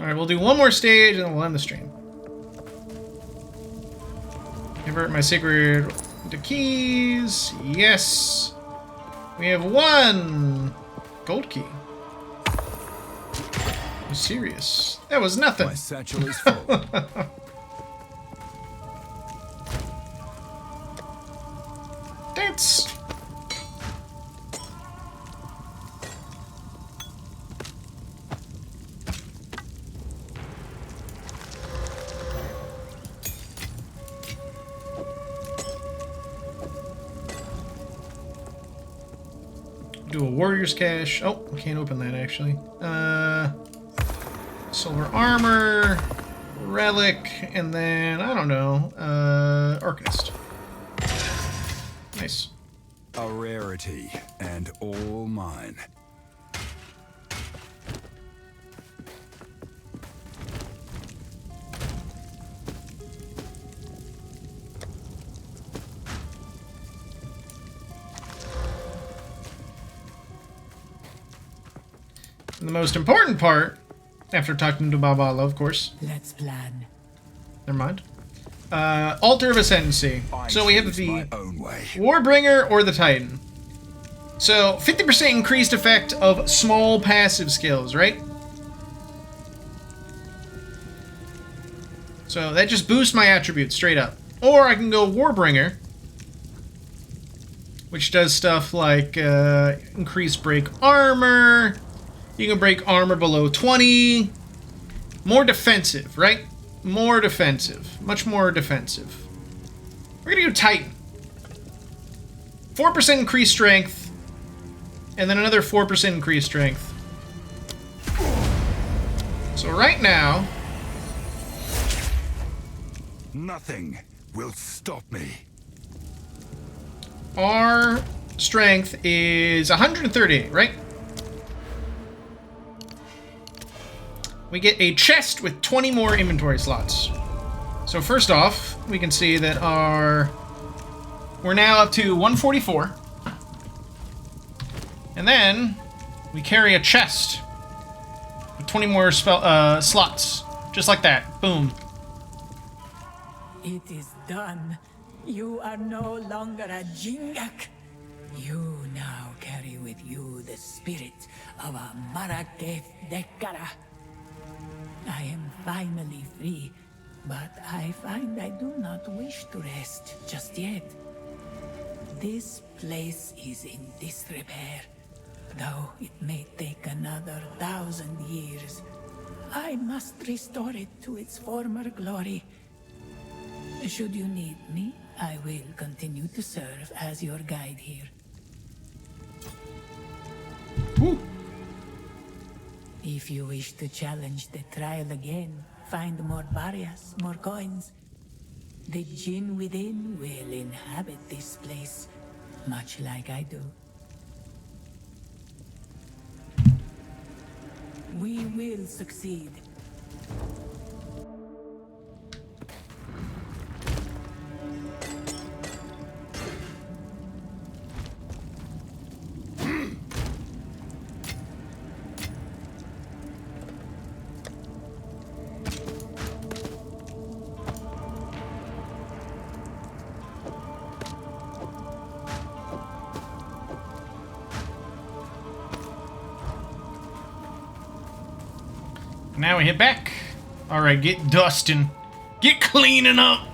Alright, we'll do one more stage and then we'll end the stream. Convert my sacred into keys. Yes! We have one gold key. Are you serious? That was nothing. My satchel is full. Dance! Do a warrior's cache. Oh, we can't open that actually. Silver armor, relic, and then I don't know. Arcanist. Nice. A rarity, and all mine. And the most important part, after talking to Balbala, of course. Let's plan. Never mind. Altar of Ascendancy. So we have the my own way. Warbringer or the Titan. So 50% increased effect of small passive skills, right? So that just boosts my attributes straight up. Or I can go Warbringer, which does stuff like increase break armor. You can break armor below 20. More defensive, right? More defensive. Much more defensive. We're gonna go Titan. 4% increased strength. And then another 4% increased strength. So right now... Nothing will stop me. Our strength is 138, right? We get a chest with 20 more inventory slots. So first off, we can see that we're now up to 144. And then we carry a chest with 20 more slots. Just like that. Boom. It is done. You are no longer a Jingak. You now carry with you the spirit of a Maraketh Dekara. I am finally free, but I find I do not wish to rest just yet. This place is in disrepair, though it may take another 1,000 years. I must restore it to its former glory. Should you need me, I will continue to serve as your guide here. Woo. If you wish to challenge the trial again, find more barriers, more coins. The Jinn within will inhabit this place, much like I do. We will succeed. Now we hit back. Alright, get dusting. Get cleaning up,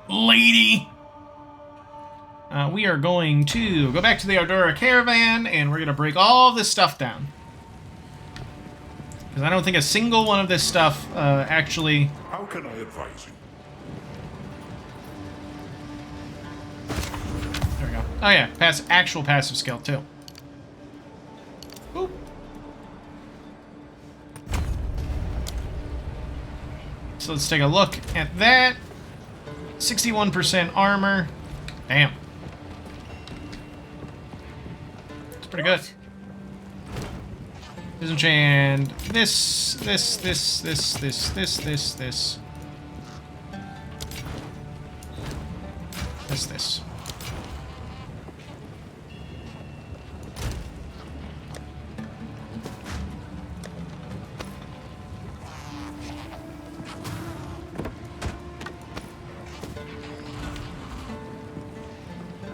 lady. We are going to go back to the Ardora caravan, and we're going to break all this stuff down. Because I don't think a single one of this stuff actually... How can I advise you? There we go. Oh yeah, actual passive skill too. Boop. So let's take a look at that. 61% armor. Damn. It's pretty good. Disenchant this. This.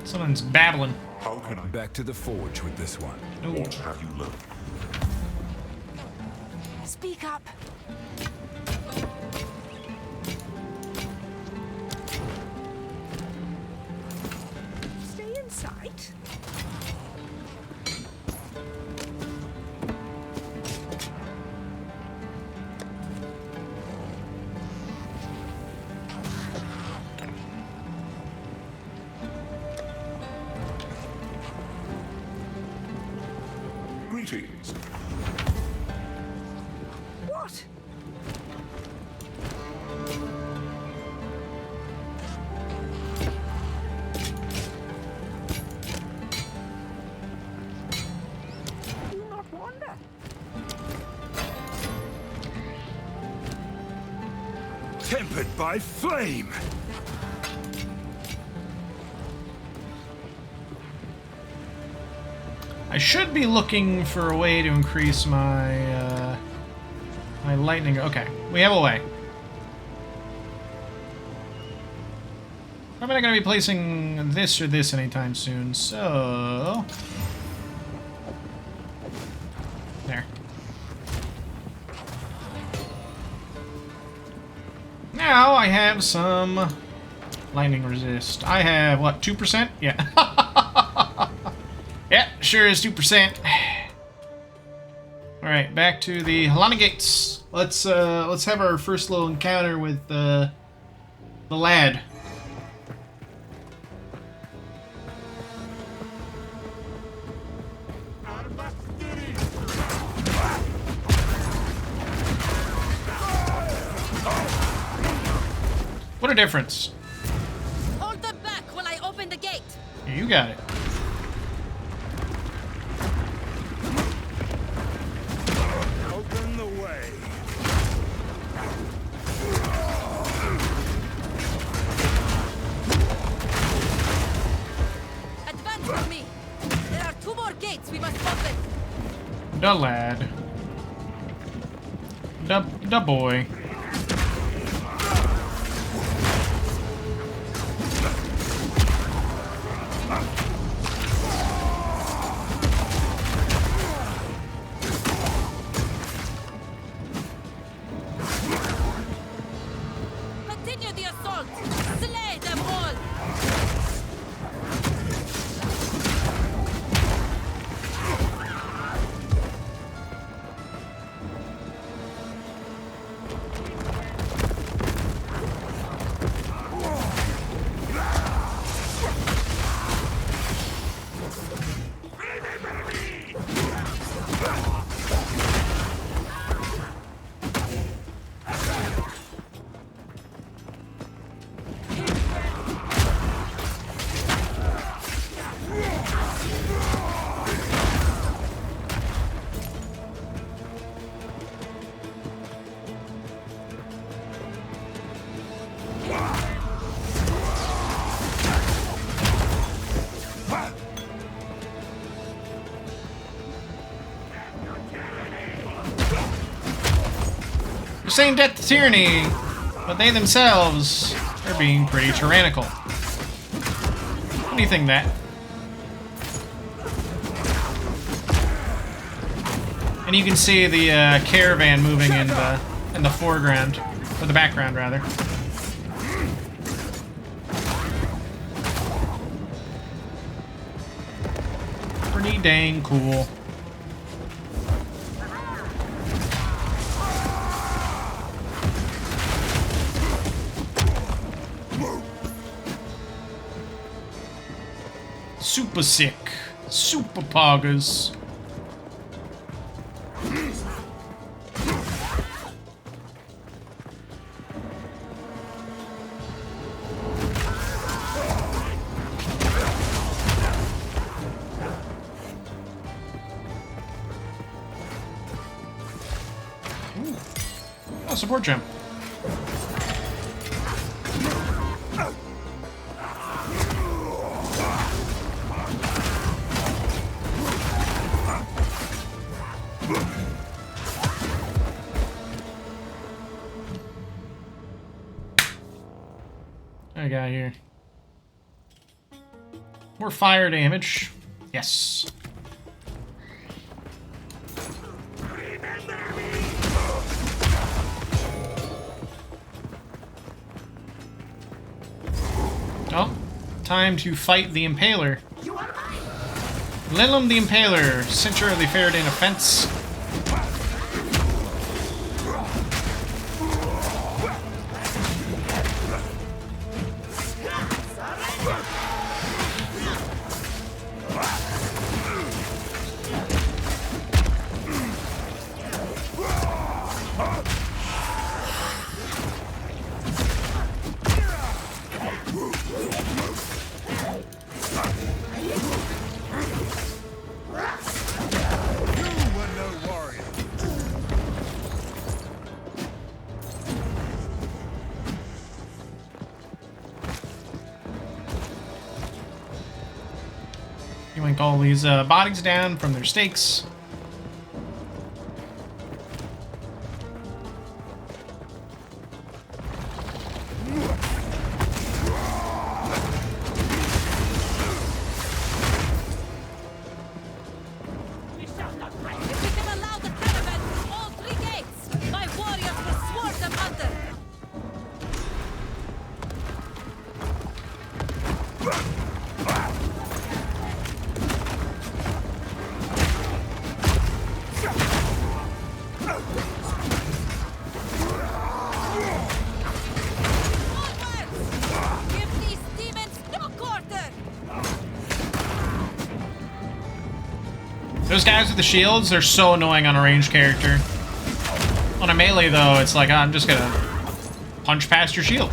Someone's babbling. How can I... Back to the forge with this one. Ooh. What have you learned? Speak up. Stay in sight. Greetings. What? Do not wander. Tempered by flame! I I should be looking for a way to increase my my lightning. Okay, we have a way. Probably not going to be placing this or this anytime soon, so... There. Now I have some lightning resist. I have, what, 2%? Yeah. Yeah, sure is 2%. Alright, back to the Halana Gates. Let's have our first little encounter with the lad. What a difference. Hold them back while I open the gate. Yeah, you got it. Open the way. Advance with me. There are 2 more gates we must open. The lad. The boy. Continue the assault. Slay them all. You're saying death to tyranny, but they themselves are being pretty tyrannical. What do you think, Matt? And you can see the caravan moving in the foreground, or the background rather. Pretty dang cool. Super sick. Super poggers. Oh, support gem. I got here. More fire damage. Yes. Oh, time to fight the Impaler. Lilum the Impaler, Cincher of the Faridun offense. yank all these bodies down from their stakes. Those guys with the shields, they're so annoying on a ranged character. On a melee, though, it's like, I'm just gonna punch past your shield.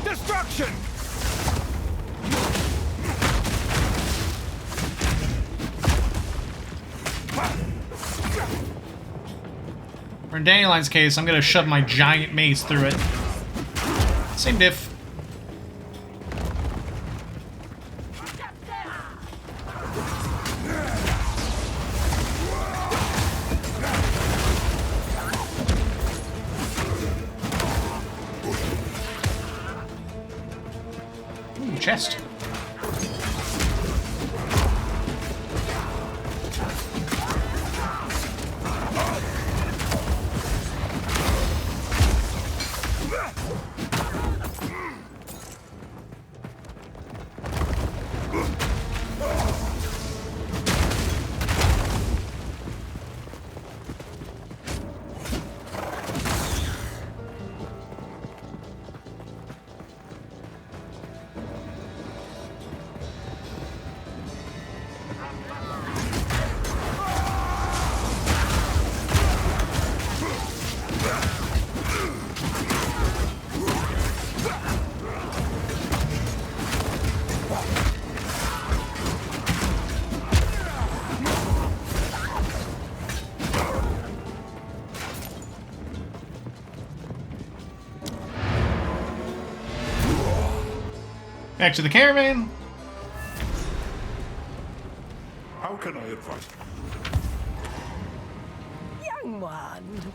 Destruction! Or in Dandelion's case, I'm gonna shove my giant mace through it. Same diff. Ooh, chest. Back to the caravan. How can I advise? Young one.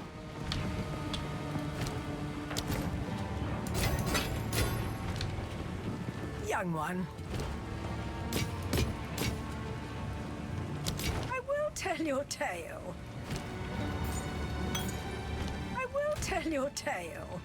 Young one. I will tell your tale. I will tell your tale.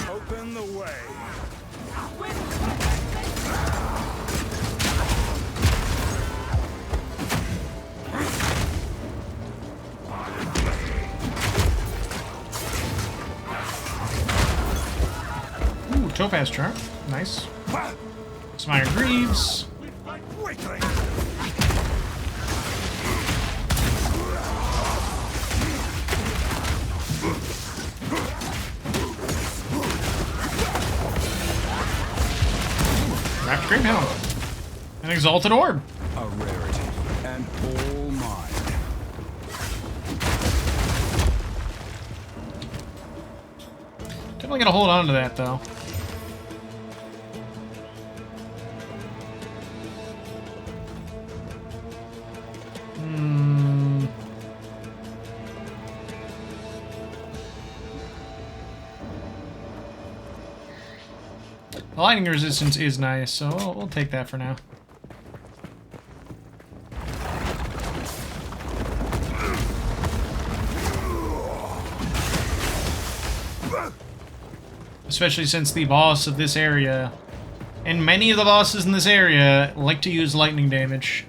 Open the way. Ooh, Topaz Charm. Nice. Some Iron Greaves. Wrapped Green Helm. An Exalted Orb. A rarity, and all mine. Definitely gonna hold on to that, though. The lightning resistance is nice, so we'll take that for now. Especially since the boss of this area, and many of the bosses in this area, like to use lightning damage.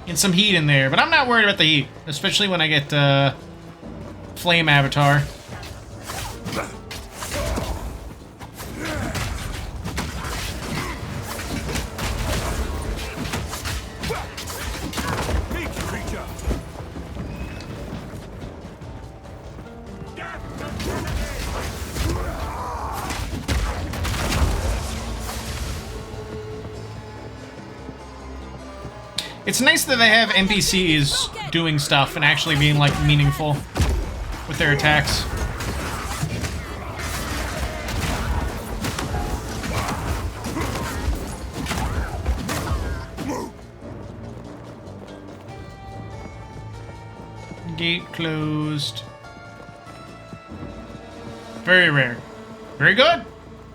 And some heat in there, but I'm not worried about the heat, especially when I get Flame Avatar. It's nice that they have NPCs doing stuff and actually being, like, meaningful with their attacks. Gate closed. Very rare. Very good.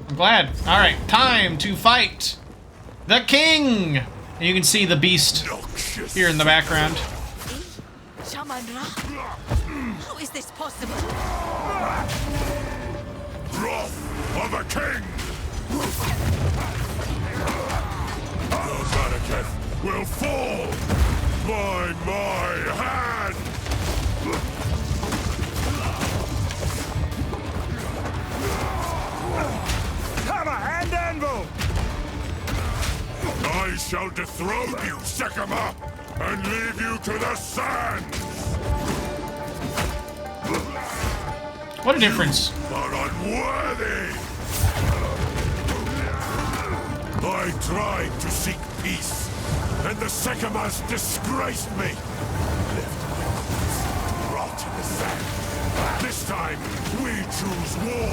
I'm glad. Alright, time to fight the king! And you can see the beast here in the background. Shaman Ra? How is this possible? Wrath of a king! The Baraketh will fall by my hand! Hammer and anvil! I shall dethrone you, Sekama, and leave you to the sands! What a difference. You are unworthy! I tried to seek peace, and the Sekamas disgraced me. Rot in the sand. This time, we choose war.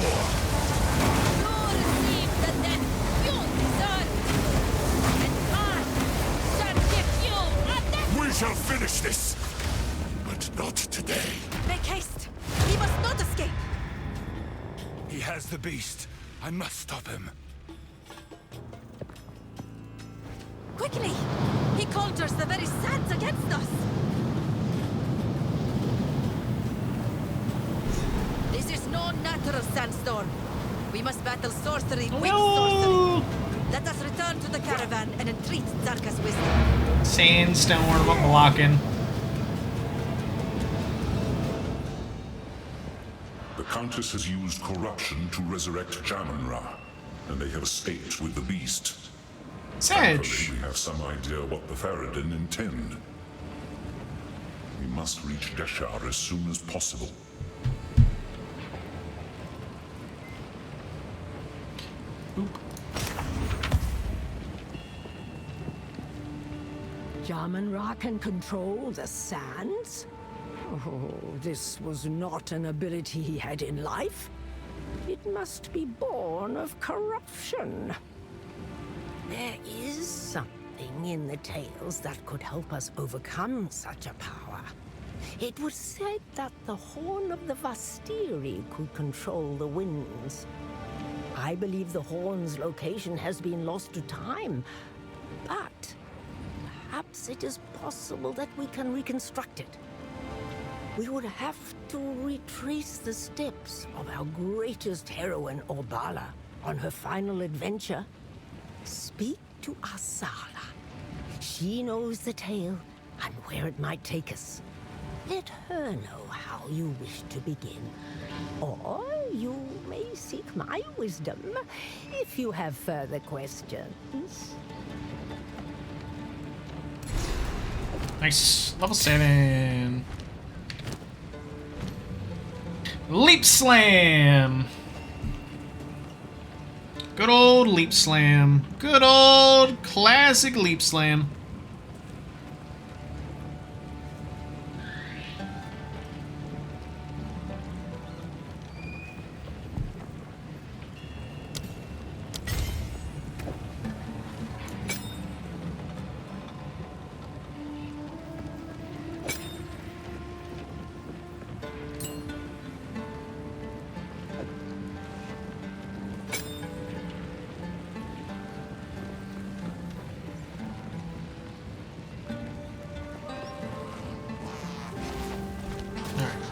We shall finish this, but not today. Make haste! He must not escape! He has the beast. I must stop him. Quickly! He conjures the very sands against us! This is no natural sandstorm. We must battle sorcery with sorcery. Let us return to the caravan and entreat Zarka's wisdom. Sandstorm blocking. The Countess has used corruption to resurrect Jamunra, and they have escaped with the beast. Sedge. We have some idea what the Faridun intend. We must reach Deshar as soon as possible. Jamun-Ra can control the sands? Oh, this was not an ability he had in life. It must be born of corruption. There is something in the tales that could help us overcome such a power. It was said that the Horn of the Vastiri could control the winds. I believe the Horn's location has been lost to time, but perhaps it is possible that we can reconstruct it. We would have to retrace the steps of our greatest heroine, Balbala, on her final adventure. Speak to Asala. She knows the tale and where it might take us. Let her know how you wish to begin. Or you may seek my wisdom if you have further questions. Nice. Level 7. Leap Slam! Good old Leap Slam. Good old classic Leap Slam.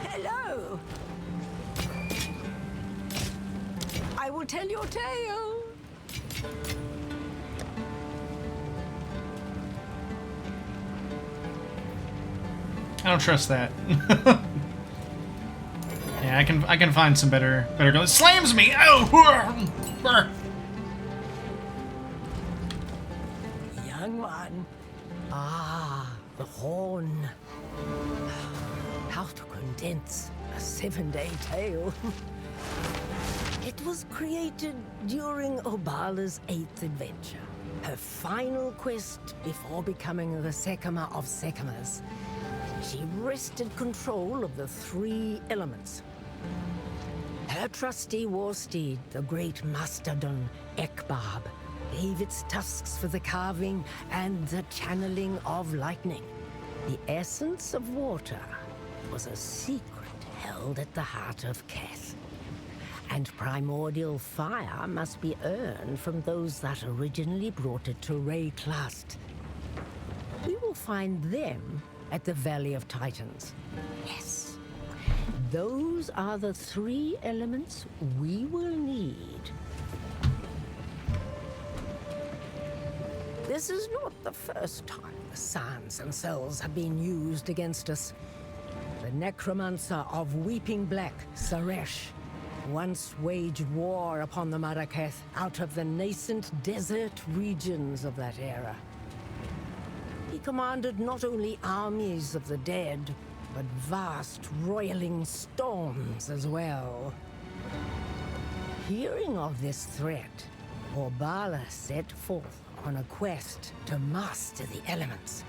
Hello! I will tell your tale. I don't trust that. Yeah, I can find some better guns. Slams me! Oh! Young one. Ah, the horn. How to condense a 7-day tale. It was created during Obala's 8th adventure, her final quest before becoming the Sekima of Sekimas. She wrested control of the three elements. Her trusty war steed, the great mastodon Ekbab, gave its tusks for the carving and the channeling of lightning. The essence of water was a secret held at the heart of Keth. And primordial fire must be earned from those that originally brought it to Rayclast. We will find them at the Valley of Titans. Yes, those are the three elements we will need. This is not the first time the sands themselves have been used against us. The necromancer of Weeping Black, Saresh, once waged war upon the Maraketh out of the nascent desert regions of that era. He commanded not only armies of the dead, but vast roiling storms as well. Hearing of this threat, Balbala set forth on a quest to master the elements.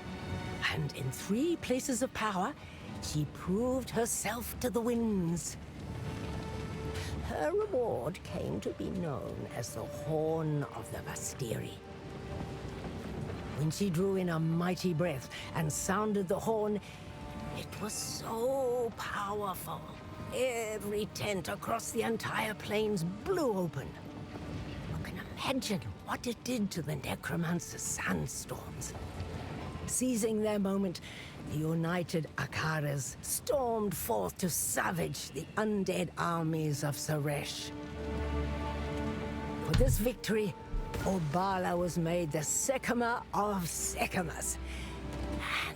And in 3 places of power, she proved herself to the winds. Her reward came to be known as the Horn of the Vastiri. When she drew in a mighty breath and sounded the horn, it was so powerful. Every tent across the entire plains blew open. You can imagine what it did to the necromancer's sandstorms. Seizing their moment, the united Akaras stormed forth to savage the undead armies of Saresh. For this victory, Balbala was made the Sekima of Sekimas.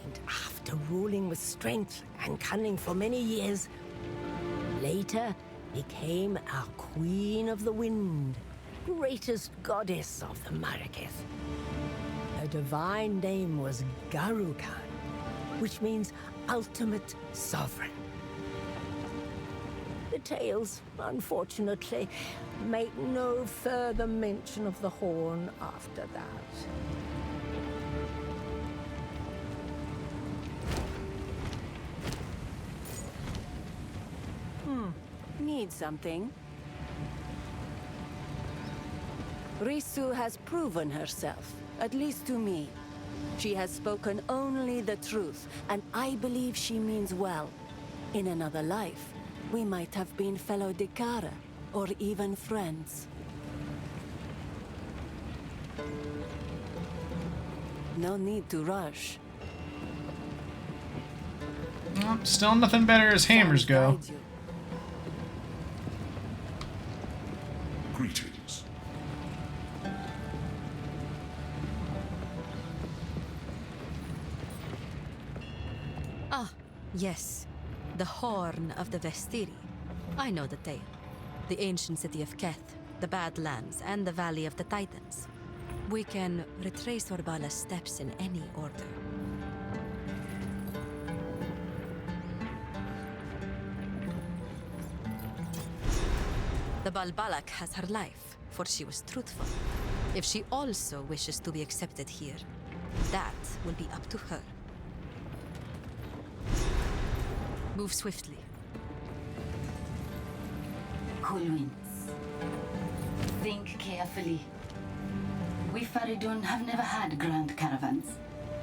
And after ruling with strength and cunning for many years, later became our Queen of the Wind, greatest goddess of the Maraketh. Her divine name was Garukan, which means ultimate sovereign. The tales, unfortunately, make no further mention of the horn after that. Need something? Risu has proven herself, at least to me. She has spoken only the truth, and I believe she means well. In another life, we might have been fellow Dikara, or even friends. No need to rush. Well, still nothing better as hammers go. Greetings. Ah, yes. The Horn of the Vestiri. I know the tale. The ancient city of Keth, the Badlands, and the Valley of the Titans. We can retrace Balbala's steps in any order. The Balbalak has her life, for she was truthful. If she also wishes to be accepted here, that will be up to her. Move swiftly. Cool winds. Think carefully. We Faridun have never had grand caravans.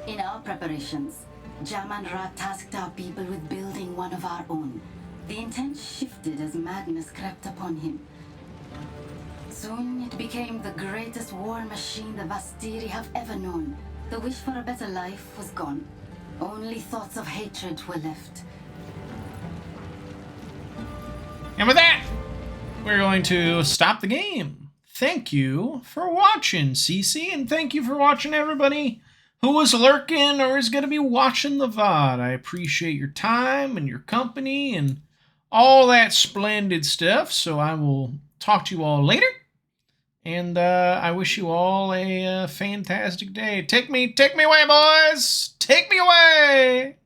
In our preparations, Jaman Ra tasked our people with building one of our own. The intent shifted as madness crept upon him. Soon it became the greatest war machine the Vastiri have ever known. The wish for a better life was gone. Only thoughts of hatred were left. And with that, we're going to stop the game. Thank you for watching, Cece, and thank you for watching everybody who was lurking or is going to be watching the VOD. I appreciate your time and your company and all that splendid stuff, so I will talk to you all later. And I wish you all a fantastic day. Take me away, boys! Take me away!